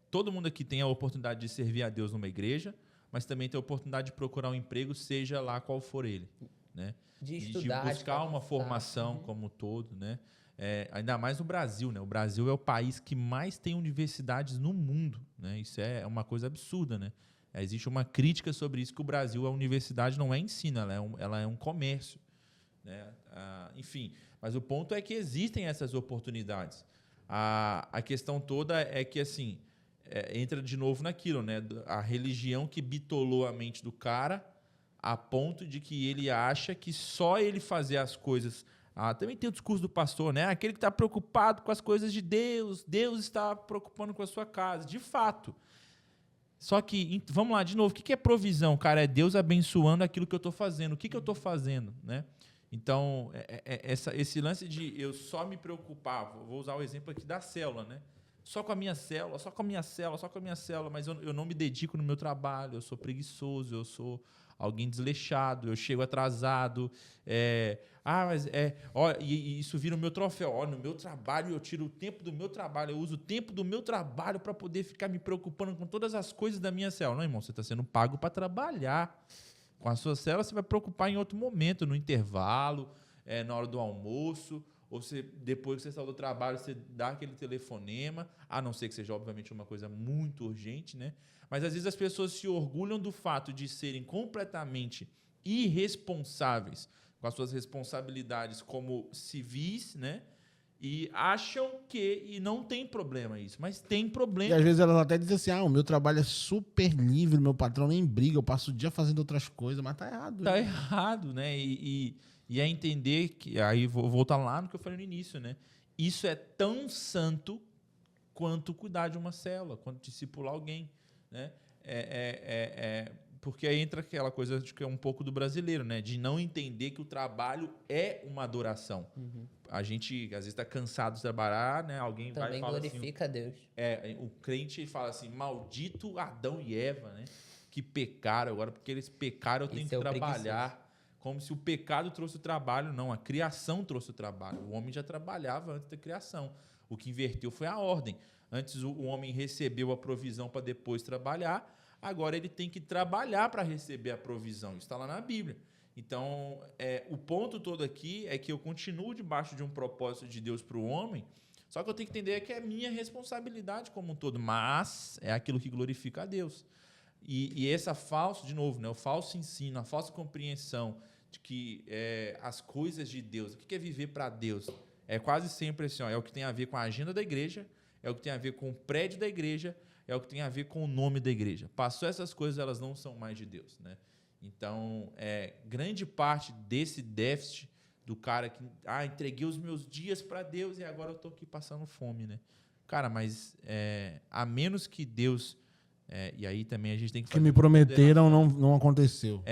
todo mundo aqui tem a oportunidade de servir a Deus numa igreja, mas também tem a oportunidade de procurar um emprego, seja lá qual for ele. Né? De estudar, de buscar uma formação como um todo. Né? Ainda mais no Brasil. Né? O Brasil é o país que mais tem universidades no mundo. Né? Isso é uma coisa absurda. Né? Existe uma crítica sobre isso, que o Brasil, a universidade não é ensino, ela é um comércio. Né? Enfim, mas o ponto é que existem essas oportunidades. A questão toda é que, assim, entra de novo naquilo, né? A religião que bitolou a mente do cara a ponto de que ele acha que só ele fazer as coisas... também tem o discurso do pastor, né? Aquele que está preocupado com as coisas de Deus, Deus está preocupando com a sua casa. De fato. Só que, vamos lá, de novo, o que é provisão, cara? É Deus abençoando aquilo que eu estou fazendo. O que eu estou fazendo, né? Então, esse lance de eu só me preocupar, vou usar o exemplo aqui da célula, né? Só com a minha célula, mas eu não me dedico no meu trabalho, eu sou preguiçoso, eu sou alguém desleixado, eu chego atrasado, e isso vira o meu troféu. No meu trabalho, eu tiro o tempo do meu trabalho, eu uso o tempo do meu trabalho para poder ficar me preocupando com todas as coisas da minha célula. Não, irmão, você está sendo pago para trabalhar. Com a sua célula, você vai preocupar em outro momento, no intervalo, na hora do almoço, ou depois que você saiu do trabalho, você dá aquele telefonema, a não ser que seja, obviamente, uma coisa muito urgente, né? Mas, às vezes, as pessoas se orgulham do fato de serem completamente irresponsáveis com as suas responsabilidades como civis, né? E acham e não tem problema isso, mas tem problema. E às vezes elas até dizem assim, o meu trabalho é super livre, meu patrão nem briga, eu passo o dia fazendo outras coisas, mas tá errado. Tá errado, né? E é entender que, aí vou voltar lá no que eu falei no início, né? Isso é tão santo quanto cuidar de uma célula, quanto discipular alguém, né? Porque aí entra aquela coisa que é um pouco do brasileiro, né? De não entender que o trabalho é uma adoração. Uhum. A gente, às vezes, está cansado de trabalhar, né? Alguém Também vai e fala glorifica assim... a Deus. O crente fala assim, maldito Adão e Eva, né? Que pecaram agora, porque eles pecaram, eu tenho que trabalhar. Como se o pecado trouxe o trabalho. Não, a criação trouxe o trabalho. O homem já trabalhava antes da criação. O que inverteu foi a ordem. Antes o homem recebeu a provisão para depois trabalhar. Agora ele tem que trabalhar para receber a provisão. Isso está lá na Bíblia. Então, o ponto todo aqui é que eu continuo debaixo de um propósito de Deus para o homem, só que eu tenho que entender que é minha responsabilidade como um todo, mas é aquilo que glorifica a Deus. E essa falsa, de novo, né, o falso ensino, a falsa compreensão de que as coisas de Deus, o que é viver para Deus? É quase sempre assim, é o que tem a ver com a agenda da igreja, é o que tem a ver com o prédio da igreja, é o que tem a ver com o nome da igreja. Passou essas coisas, elas não são mais de Deus, né? Então, grande parte desse déficit do cara que, entreguei os meus dias para Deus e agora eu estou aqui passando fome, né? Cara, mas a menos que Deus... e aí também a gente tem que fazer... Que me prometeram não aconteceu.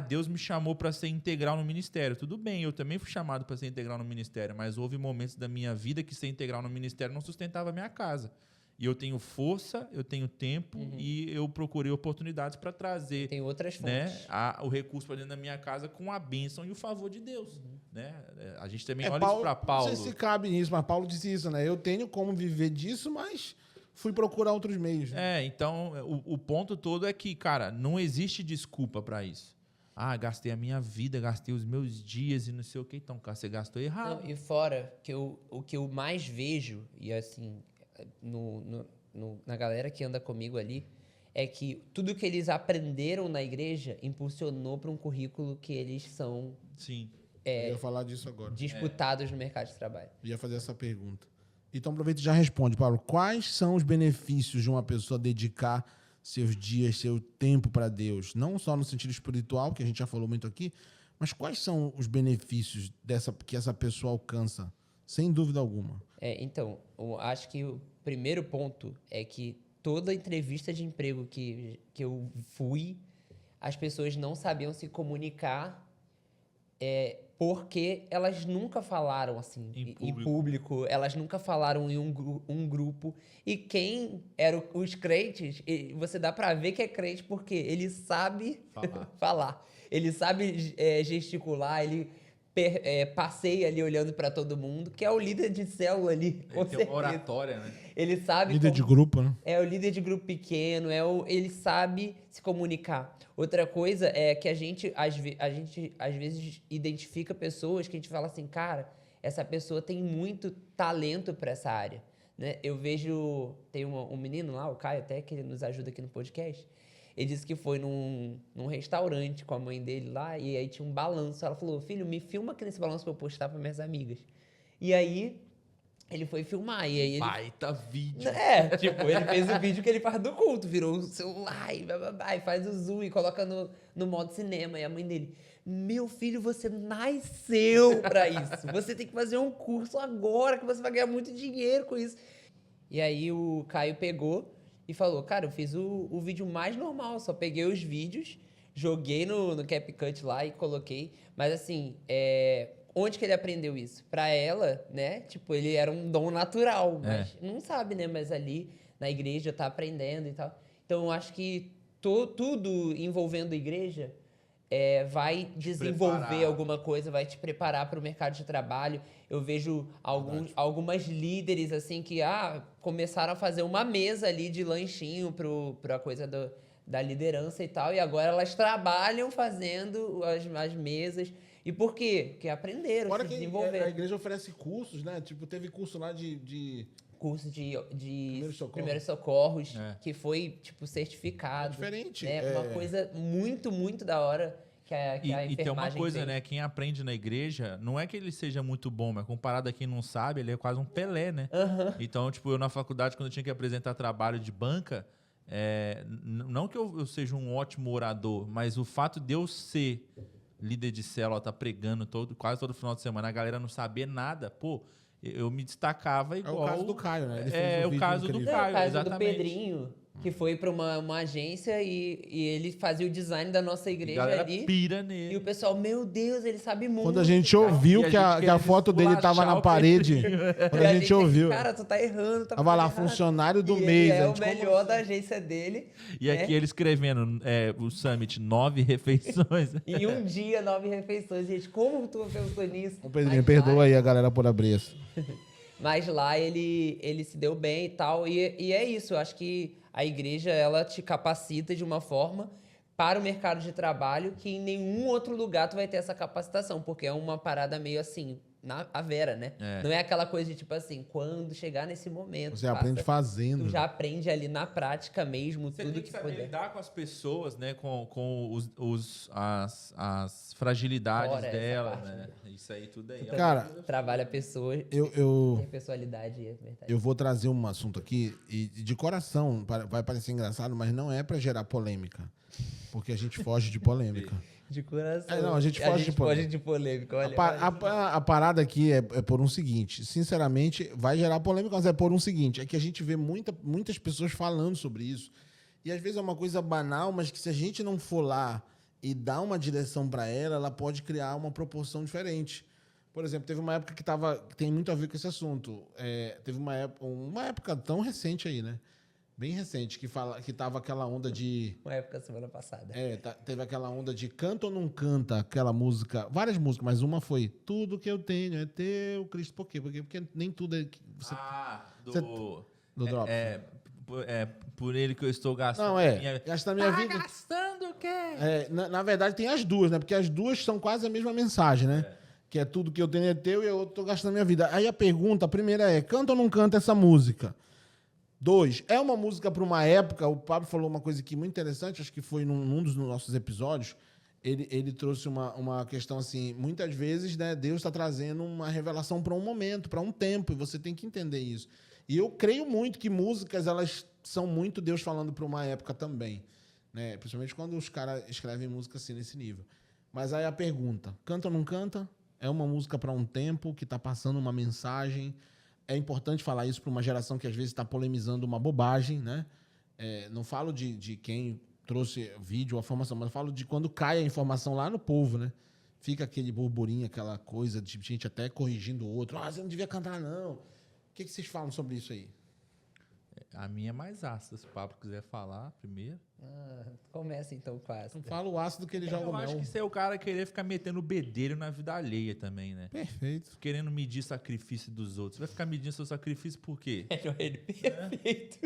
Deus me chamou para ser integral no ministério. Tudo bem, eu também fui chamado para ser integral no ministério, mas houve momentos da minha vida que ser integral no ministério não sustentava a minha casa. E eu tenho força, eu tenho tempo e eu procurei oportunidades para trazer, tem outras fontes, né, o recurso para dentro da minha casa com a bênção e o favor de Deus. Né? A gente também olha isso para Paulo. Não sei se cabe nisso, mas Paulo disse isso, né? Eu tenho como viver disso, mas fui procurar outros meios. Né? Então o ponto todo é que, cara, não existe desculpa para isso. Gastei a minha vida, gastei os meus dias e não sei o que. Então, cara, você gastou errado. Não, e fora, o que eu mais vejo, e assim... na galera que anda comigo ali, é que tudo que eles aprenderam na igreja impulsionou para um currículo que eles são eu ia falar disso agora. Disputados no mercado de trabalho. Eu ia fazer essa pergunta. Então aproveita e já responde, Paulo. Quais são os benefícios de uma pessoa dedicar seus dias, seu tempo para Deus? Não só no sentido espiritual, que a gente já falou muito aqui, mas quais são os benefícios que essa pessoa alcança? Sem dúvida alguma. Então, eu acho que o primeiro ponto é que toda entrevista de emprego que eu fui, as pessoas não sabiam se comunicar porque elas nunca falaram assim em público, elas nunca falaram em um grupo. E quem eram os crentes, você dá para ver que é crente porque ele sabe falar. Ele sabe gesticular, ele... passeia ali olhando para todo mundo, que é o líder de célula ali. Ele tem uma oratória, né? Ele sabe... Líder de grupo, né? É o líder de grupo pequeno, ele sabe se comunicar. Outra coisa é que a gente às vezes identifica pessoas que a gente fala assim, cara, essa pessoa tem muito talento para essa área. Né? Eu vejo... Tem um menino lá, o Caio até, que ele nos ajuda aqui no podcast. Ele disse que foi num restaurante com a mãe dele lá, e aí tinha um balanço. Ela falou, filho, me filma aqui nesse balanço pra eu postar pra minhas amigas. E aí, ele foi filmar, e aí ele... Baita vídeo. É, tipo, ele fez o vídeo que ele faz do culto, virou o celular e, e faz o zoom e coloca no modo cinema. E a mãe dele, meu filho, você nasceu pra isso. Você tem que fazer um curso agora que você vai ganhar muito dinheiro com isso. E aí o Caio pegou e falou, cara, eu fiz o vídeo mais normal, só peguei os vídeos, joguei no CapCut lá e coloquei. Mas assim, onde que ele aprendeu isso? Pra ela, né? Tipo, ele era um dom natural, mas não sabe, né? Mas ali na igreja tá aprendendo e tal. Então, eu acho que tudo envolvendo a igreja vai desenvolver preparar. alguma coisa, vai te preparar para o mercado de trabalho. Eu vejo algumas líderes, assim, que começaram a fazer uma mesa ali de lanchinho para a coisa da liderança e tal, e agora elas trabalham fazendo as mesas. E por quê? Porque aprenderam, Fora se que desenvolveram. a igreja oferece cursos, né? Tipo, teve curso lá de Curso de Primeiros socorros, que foi, tipo, certificado. diferente. Né? Uma coisa muito, muito da hora que a enfermagem E tem uma coisa, fez. né? Quem aprende na igreja, não é que ele seja muito bom, mas comparado a quem não sabe, ele é quase um Pelé, né? Então, tipo, eu na faculdade, quando eu tinha que apresentar trabalho de banca, não que eu seja um ótimo orador, mas o fato de eu ser líder de célula, tá pregando quase todo final de semana, a galera não saber nada, pô, eu me destacava igual... É o caso do Caio, né? Ele fez É, um o vídeo caso do incrível. Caio, O caso exatamente. do Pedrinho, que foi para uma agência e ele fazia o design da nossa A igreja galera ali. pira nele. E o pessoal, meu Deus, ele sabe muito. Quando a gente cara. ouviu E a que a gente foto dele querendo tava na esculachar o parede, quando E a gente ouviu, Cara, tu tá errando. Tá tava lá, fazendo errado. funcionário do E mês. ele a é o gente, como melhor assim? da agência dele. E né? aqui ele escrevendo o Summit, 9 refeições. Em um dia, 9 refeições. Gente, como tu pensou nisso? Ô, Pedrinho, Mas perdoa lá- aí a galera por abrir isso. Mas lá ele se deu bem e tal. E é isso, eu acho que a igreja, ela te capacita de uma forma para o mercado de trabalho que em nenhum outro lugar tu vai ter essa capacitação, porque é uma parada meio assim, a vera, né? É. Não é aquela coisa de tipo assim, quando chegar nesse momento, Você aprende fazendo. tu já aprende ali na prática mesmo, Você tudo tem que que saber puder. lidar com as pessoas, né? Com as fragilidades Fora essa delas, parte, né? Isso aí tudo aí. Cara, Trabalha pessoas, eu tem personalidade, é verdade. Eu vou trazer um assunto aqui e de coração, vai parecer engraçado, mas não é pra gerar polêmica. Porque a gente foge de polêmica. De coração. Não, a gente foge de polêmica. de polêmica, olha. A parada aqui é por um seguinte, sinceramente, vai gerar polêmica, mas é por um seguinte, é que a gente vê muitas pessoas falando sobre isso. E às vezes é uma coisa banal, mas que se a gente não for lá e dar uma direção pra ela, ela pode criar uma proporção diferente. Por exemplo, teve uma época que tem muito a ver com esse assunto. Teve uma época tão recente aí, né? Bem recente, que tava aquela onda de... Uma época semana passada. Teve aquela onda de canta ou não canta, aquela música, várias músicas, mas uma foi Tudo que eu tenho é teu, Cristo. Por quê? Porque nem tudo é... Do Drops. Por ele que eu estou gastando. Não, gasta a minha vida. Gastando o quê? Na verdade, tem as duas, né? Porque as duas são quase a mesma mensagem, né? Que é tudo que eu tenho é teu e eu tô gastando a minha vida. Aí a primeira é, canta ou não canta essa música? 2, é uma música para uma época, o Pablo falou uma coisa aqui muito interessante, acho que foi num dos nossos episódios, ele trouxe uma questão assim, muitas vezes, né, Deus está trazendo uma revelação para um momento, para um tempo, e você tem que entender isso. E eu creio muito que músicas, elas são muito Deus falando para uma época também, né? Principalmente quando os caras escrevem música assim, nesse nível. Mas aí a pergunta, canta ou não canta? É uma música para um tempo que está passando uma mensagem. É importante falar isso para uma geração que às vezes está polemizando uma bobagem, né? Não falo de quem trouxe vídeo ou a formação, mas falo de quando cai a informação lá no povo, né? Fica aquele burburinho, aquela coisa de gente até corrigindo o outro. Você não devia cantar, não. O que vocês falam sobre isso aí? A minha é mais ácida, se o Pablo quiser falar primeiro. Começa então com essa. Não fala o ácido que ele joga o Eu acho mel. que isso é o cara querer ficar metendo o bedelho na vida alheia também, né? Perfeito. Querendo medir sacrifício dos outros. Vai ficar medindo seu sacrifício por quê? Ele perfeito.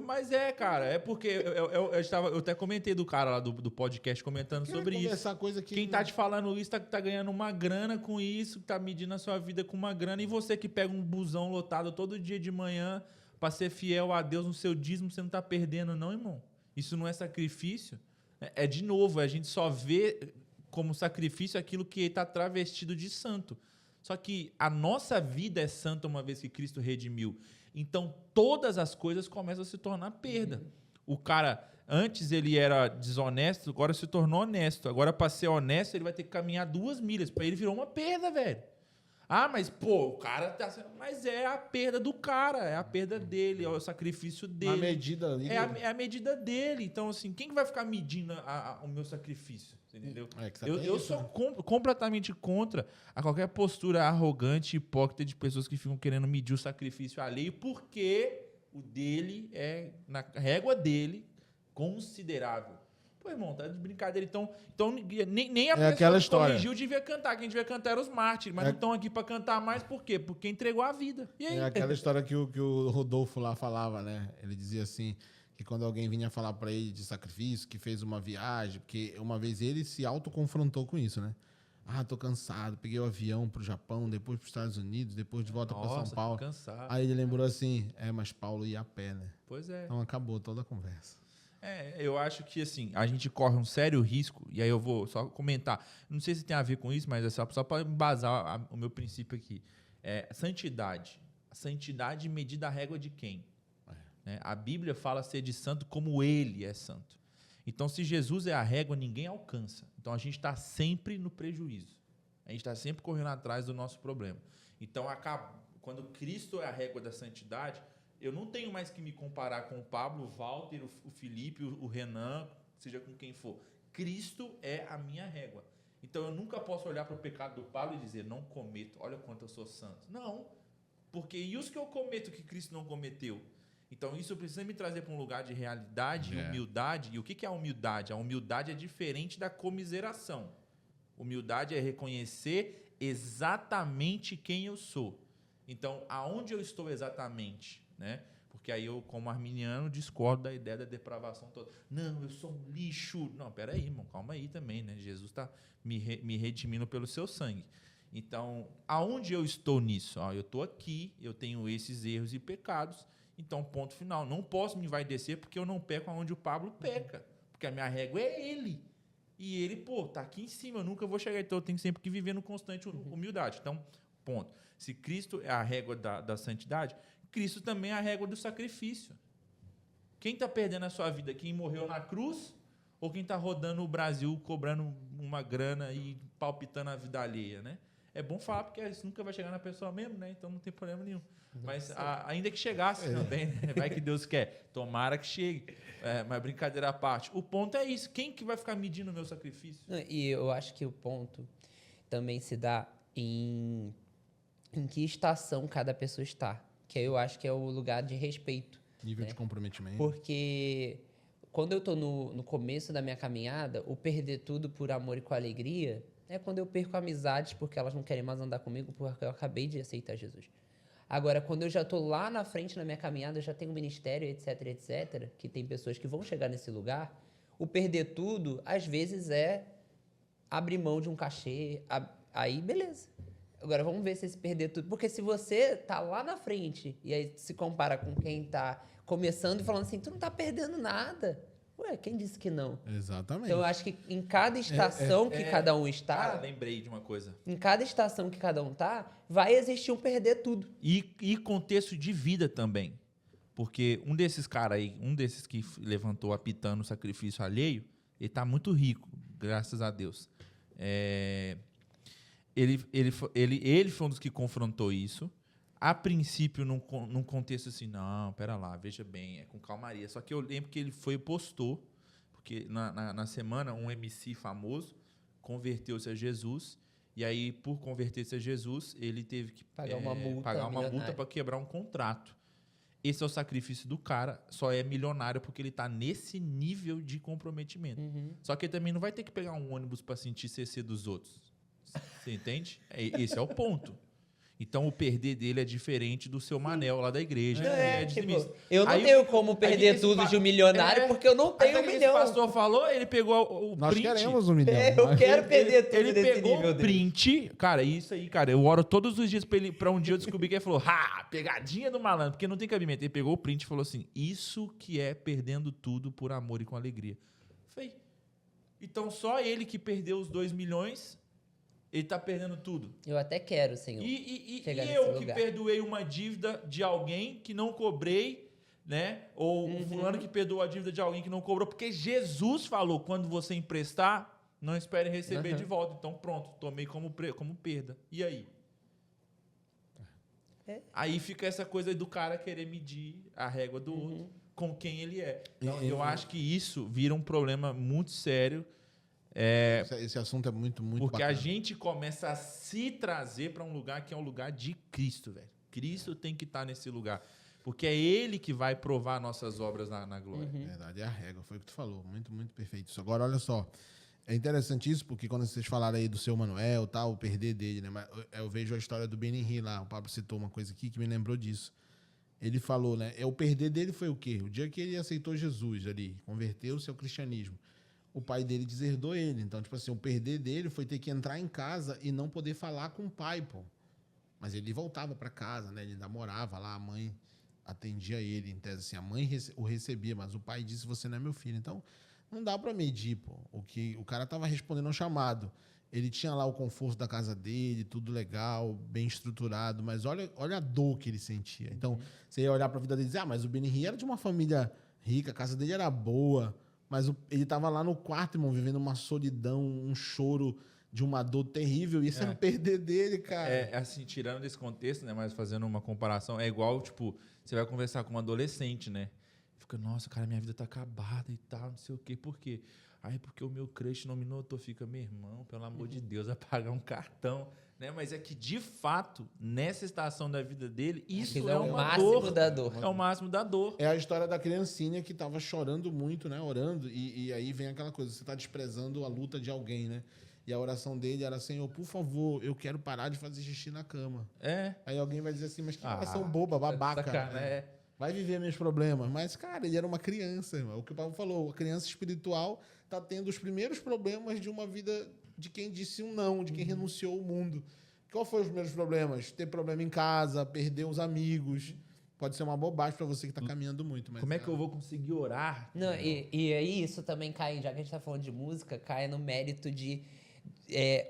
Mas cara, é porque eu até comentei do cara lá do podcast comentando sobre isso. Coisa que Quem tá te falando isso tá ganhando uma grana com isso, tá medindo a sua vida com uma grana, e você que pega um busão lotado todo dia de manhã pra ser fiel a Deus no seu dízimo, você não tá perdendo não, irmão? Isso não é sacrifício. É de novo, a gente só vê como sacrifício aquilo que está travestido de santo. Só que a nossa vida é santa uma vez que Cristo redimiu. Então, todas as coisas começam a se tornar perda. O cara, antes ele era desonesto, agora se tornou honesto. Agora, para ser honesto, ele vai ter que caminhar 2 milhas. Para ele virou uma perda, velho. Ah, mas, pô, o cara tá... Mas é a perda do cara, é a perda dele, é o sacrifício dele. A medida ali. É a medida dele. Então, assim, quem que vai ficar medindo o meu sacrifício? Entendeu? Eu sou completamente contra a qualquer postura arrogante e hipócrita de pessoas que ficam querendo medir o sacrifício alheio, porque o dele é, na régua dele, considerável. Pô, irmão, tá de brincadeira. Então nem a pessoa que corrigiu devia cantar. Quem devia cantar era os mártires, mas não estão aqui para cantar mais por quê? Porque entregou a vida. E aí? É aquela história que o Rodolfo lá falava, né? Ele dizia assim, que quando alguém vinha falar para ele de sacrifício, que fez uma viagem, porque uma vez ele se autoconfrontou com isso, né? Ah, tô cansado, peguei o avião pro Japão, depois pros Estados Unidos, depois de volta para São Paulo. Cansado. Aí ele lembrou assim, mas Paulo ia a pé, né? Pois é. Então acabou toda a conversa. Eu acho que assim, a gente corre um sério risco, e aí eu vou só comentar. Não sei se tem a ver com isso, mas é só para embasar o meu princípio aqui. Santidade. A santidade medida a régua de quem? Né? A Bíblia fala ser de santo como ele é santo. Então, se Jesus é a régua, ninguém alcança. Então, a gente está sempre no prejuízo. A gente está sempre correndo atrás do nosso problema. Então, quando Cristo é a régua da santidade, eu não tenho mais que me comparar com o Pablo, o Walter, o Felipe, o Renan, seja com quem for. Cristo é a minha régua. Então, eu nunca posso olhar para o pecado do Pablo e dizer, não cometo, olha quanto eu sou santo. Não, porque e os que eu cometo que Cristo não cometeu? Então, isso precisa me trazer para um lugar de realidade e humildade. E o que é a humildade? A humildade é diferente da comiseração. Humildade é reconhecer exatamente quem eu sou. Então, aonde eu estou exatamente? Né? Porque aí eu, como arminiano, discordo da ideia da depravação toda. Não, eu sou um lixo. Não, peraí, irmão, calma aí também, né? Jesus está me redimindo pelo seu sangue. Então, aonde eu estou nisso? Eu estou aqui, eu tenho esses erros e pecados, então, ponto final. Não posso me envaidecer porque eu não peco aonde o Pablo peca, porque a minha régua é ele. E ele, tá aqui em cima, eu nunca vou chegar, então eu tenho sempre que viver no constante humildade. Então, ponto. Se Cristo é a régua da santidade, Cristo também é a régua do sacrifício. Quem está perdendo a sua vida? Quem morreu na cruz ou quem está rodando o Brasil, cobrando uma grana e palpitando a vida alheia, né? É bom falar, porque isso nunca vai chegar na pessoa mesmo, né? Então não tem problema nenhum. Mas ainda que chegasse também, né? Vai que Deus quer. Tomara que chegue. Mas brincadeira à parte. O ponto é isso. Quem que vai ficar medindo o meu sacrifício? E eu acho que o ponto também se dá em que estação cada pessoa está. Que eu acho que é o lugar de respeito. Nível de comprometimento. Porque quando eu estou no começo da minha caminhada, o perder tudo por amor e com alegria é quando eu perco amizades porque elas não querem mais andar comigo porque eu acabei de aceitar Jesus. Agora, quando eu já estou lá na frente na minha caminhada, eu já tenho um ministério, etc, etc, que tem pessoas que vão chegar nesse lugar, o perder tudo, às vezes, é abrir mão de um cachê, aí beleza. Agora, vamos ver se esse perder tudo. Porque se você tá lá na frente e aí se compara com quem tá começando e falando assim, tu não tá perdendo nada. Ué, quem disse que não? Exatamente. Então, eu acho que em cada estação que cada um está... Cara, lembrei de uma coisa. Em cada estação que cada um tá, vai existir um perder tudo. E contexto de vida também. Porque um desses caras aí, um desses que levantou apitando o sacrifício alheio, ele tá muito rico, graças a Deus. Ele foi um dos que confrontou isso. A princípio, num contexto assim, não, pera lá, veja bem, é com calmaria. Só que eu lembro que ele foi e postou, porque na semana um MC famoso converteu-se a Jesus, e aí, por converter-se a Jesus, ele teve que pagar uma multa para quebrar um contrato. Esse é o sacrifício do cara, só é milionário porque ele está nesse nível de comprometimento. Só que ele também não vai ter que pegar um ônibus para sentir CC dos outros. Você entende? Esse é o ponto. Então, o perder dele é diferente do seu Manel lá da igreja. Tipo, eu não Aí tenho como perder tudo de um milionário porque eu não tenho aí, um esse milhão. pastor falou, ele pegou o Nós print. queremos 1 milhão. Eu quero perder tudo Ele desse pegou nível o print. Cara, isso aí, cara. Eu oro todos os dias pra um dia eu descobrir que ele falou, pegadinha do malandro, porque não tem cabimento. Ele pegou o print e falou assim, isso que é perdendo tudo por amor e com alegria. Falei, então só ele que perdeu os 2 milhões, ele tá perdendo tudo. Eu até quero, Senhor. E chegar nesse eu que lugar. perdoei uma dívida de alguém que não cobrei, né? Ou um fulano que perdoou a dívida de alguém que não cobrou, porque Jesus falou, quando você emprestar, não espere receber de volta. Então pronto, tomei como perda. E aí? Aí fica essa coisa do cara querer medir a régua do outro com quem ele é. Então, eu acho que isso vira um problema muito sério. Esse assunto é muito Porque bacana. a gente começa a se trazer para um lugar que é um lugar de Cristo, velho. Cristo tem que estar nesse lugar. Porque é Ele que vai provar nossas obras na glória. Verdade, é a régua, foi o que tu falou. Muito, muito perfeito isso. Agora, olha só. É interessante isso, porque quando vocês falaram aí do seu Manuel, tal, o perder dele, né? Mas eu vejo a história do Benny Hinn lá. O Pablo citou uma coisa aqui que me lembrou disso. Ele falou, né? O perder dele foi o quê? O dia que ele aceitou Jesus ali, converteu-se ao cristianismo. O pai dele deserdou ele. Então, tipo assim, o perder dele foi ter que entrar em casa e não poder falar com o pai, pô. Mas ele voltava para casa, né? Ele ainda morava lá, a mãe atendia ele, em tese assim, a mãe o recebia, mas o pai disse, você não é meu filho. Então, não dá para medir, pô. O cara tava respondendo ao chamado. Ele tinha lá o conforto da casa dele, tudo legal, bem estruturado, mas olha a dor que ele sentia. Então, você ia olhar para a vida dele e dizer, mas o Benny Hinn era de uma família rica, a casa dele era boa, mas ele estava lá no quarto, irmão, vivendo uma solidão, um choro de uma dor terrível. E isso era o perder dele, cara. Assim, tirando desse contexto, né? Mas fazendo uma comparação, é igual, tipo, você vai conversar com um adolescente, né? Fica, nossa, cara, minha vida tá acabada e tal, não sei o quê. Por quê? Aí, porque o meu crush não me notou. Fica, meu irmão, pelo amor de Deus, vai pagar um cartão. Né? Mas é que, de fato, nessa estação da vida dele, isso é o uma máximo dor. da dor. É o máximo da dor. É a história da criancinha que tava chorando muito, né? Orando. E aí vem aquela coisa, você tá desprezando a luta de alguém, né? E a oração dele era, Senhor, por favor, eu quero parar de fazer xixi na cama. Aí alguém vai dizer assim, mas que oração boba, babaca. Vai viver meus problemas. Mas, cara, ele era uma criança, irmão. O que o Paulo falou, a criança espiritual tá tendo os primeiros problemas de uma vida de quem disse um não, de quem renunciou ao mundo. Qual foram os primeiros problemas? Ter problema em casa, perder os amigos. Pode ser uma bobagem para você que tá caminhando muito. Mas como é que eu vou conseguir orar? Não, e aí isso também cai, já que a gente tá falando de música, cai no mérito de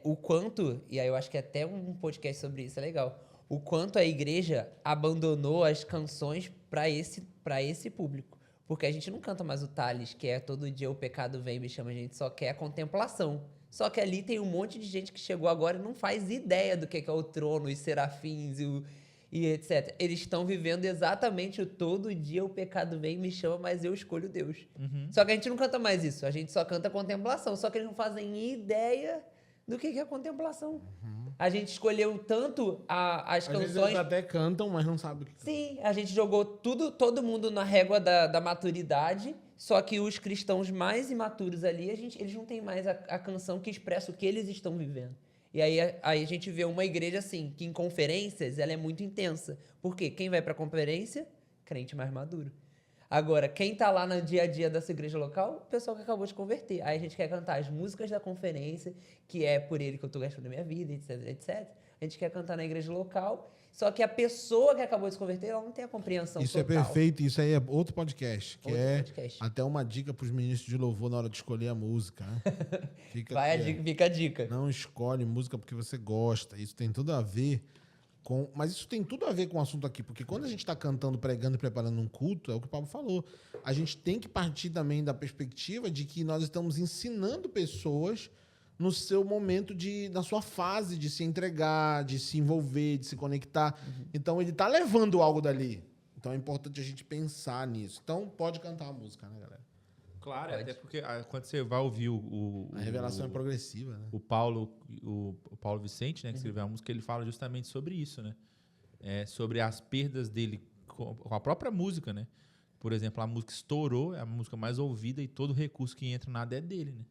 o quanto, e aí eu acho que até um podcast sobre isso é legal, o quanto a igreja abandonou as canções para esse público. Porque a gente não canta mais o Thales, que é todo dia o pecado vem e me chama, a gente só quer a contemplação. Só que ali tem um monte de gente que chegou agora e não faz ideia do que é o trono, os serafins e etc. Eles estão vivendo exatamente o todo dia o pecado vem e me chama, mas eu escolho Deus. Só que a gente não canta mais isso, a gente só canta contemplação. Só que eles não fazem ideia do que é a contemplação. A gente escolheu tanto as às vezes canções... eles até cantam, mas não sabem o que Sim, a gente jogou todo mundo na régua da maturidade, só que os cristãos mais imaturos ali, eles não têm mais a canção que expressa o que eles estão vivendo. E aí a gente vê uma igreja assim, que em conferências ela é muito intensa. Por quê? Quem vai pra conferência? Crente mais maduro. Agora, quem tá lá no dia a dia dessa igreja local? O pessoal que acabou de converter. Aí a gente quer cantar as músicas da conferência, que é por ele que eu tô gastando a minha vida, etc, etc. A gente quer cantar na igreja local, só que a pessoa que acabou de se converter, ela não tem a compreensão Isso total. é perfeito, isso aí é outro podcast, que Outro é podcast. até uma dica para os ministros de louvor na hora de escolher a música. Né? Fica a dica. Não escolhe música porque você gosta. Isso tem tudo a ver com... Mas isso tem tudo a ver com o assunto aqui, porque quando a gente está cantando, pregando e preparando um culto, é o que o Pablo falou, a gente tem que partir também da perspectiva de que nós estamos ensinando pessoas no seu momento, na sua fase de se entregar, de se envolver, de se conectar. Então, ele está levando algo dali. Então, é importante a gente pensar nisso. Então, pode cantar a música, né, galera? Claro, até porque quando você vai ouvir a revelação é progressiva, né? O Paulo Vicente, né, que escreveu a música, ele fala justamente sobre isso, né? Sobre as perdas dele com a própria música, né? Por exemplo, a música estourou, é a música mais ouvida e todo recurso que entra nada é dele, né?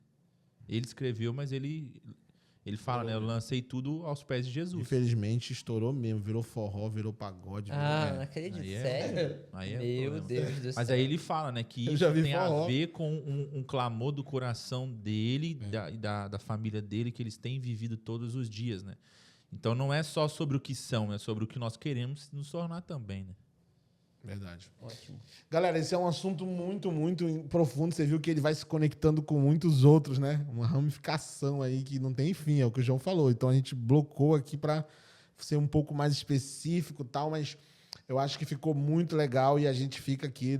Ele escreveu, mas ele Ele fala, né? Eu lancei tudo aos pés de Jesus. Infelizmente, estourou mesmo. Virou forró, virou pagode. Não acredito. Aí Sério? Aí Meu problema. Deus do céu. Mas aí ele fala, né, que Eu isso já vi tem forró. a ver com um clamor do coração dele e da família dele que eles têm vivido todos os dias, né? Então não é só sobre o que são, é sobre o que nós queremos nos tornar também, né? Verdade. Ótimo. Galera, esse é um assunto muito, muito profundo. Você viu que ele vai se conectando com muitos outros, né? Uma ramificação aí que não tem fim, é o que o João falou. Então a gente blocou aqui para ser um pouco mais específico e tal, mas eu acho que ficou muito legal e a gente fica aqui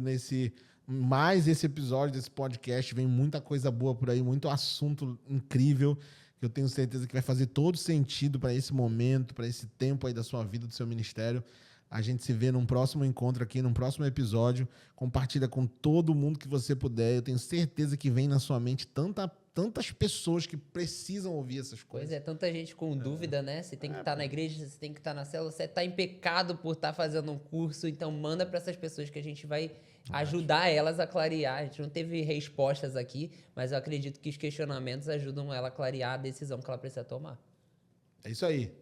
mais esse episódio desse podcast. Vem muita coisa boa por aí, muito assunto incrível que eu tenho certeza que vai fazer todo sentido para esse momento, para esse tempo aí da sua vida, do seu ministério. A gente se vê num próximo encontro aqui, num próximo episódio. Compartilha com todo mundo que você puder. Eu tenho certeza que vem na sua mente tantas pessoas que precisam ouvir essas coisas. Pois é, tanta gente com dúvida, né? Você tem que estar na igreja, você tem que estar na célula, você está em pecado por estar fazendo um curso, então manda para essas pessoas que a gente vai ajudar elas a clarear. A gente não teve respostas aqui, mas eu acredito que os questionamentos ajudam ela a clarear a decisão que ela precisa tomar. É isso aí.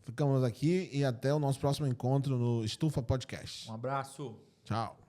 Ficamos aqui e até o nosso próximo encontro no Estufa Podcast. Um abraço. Tchau.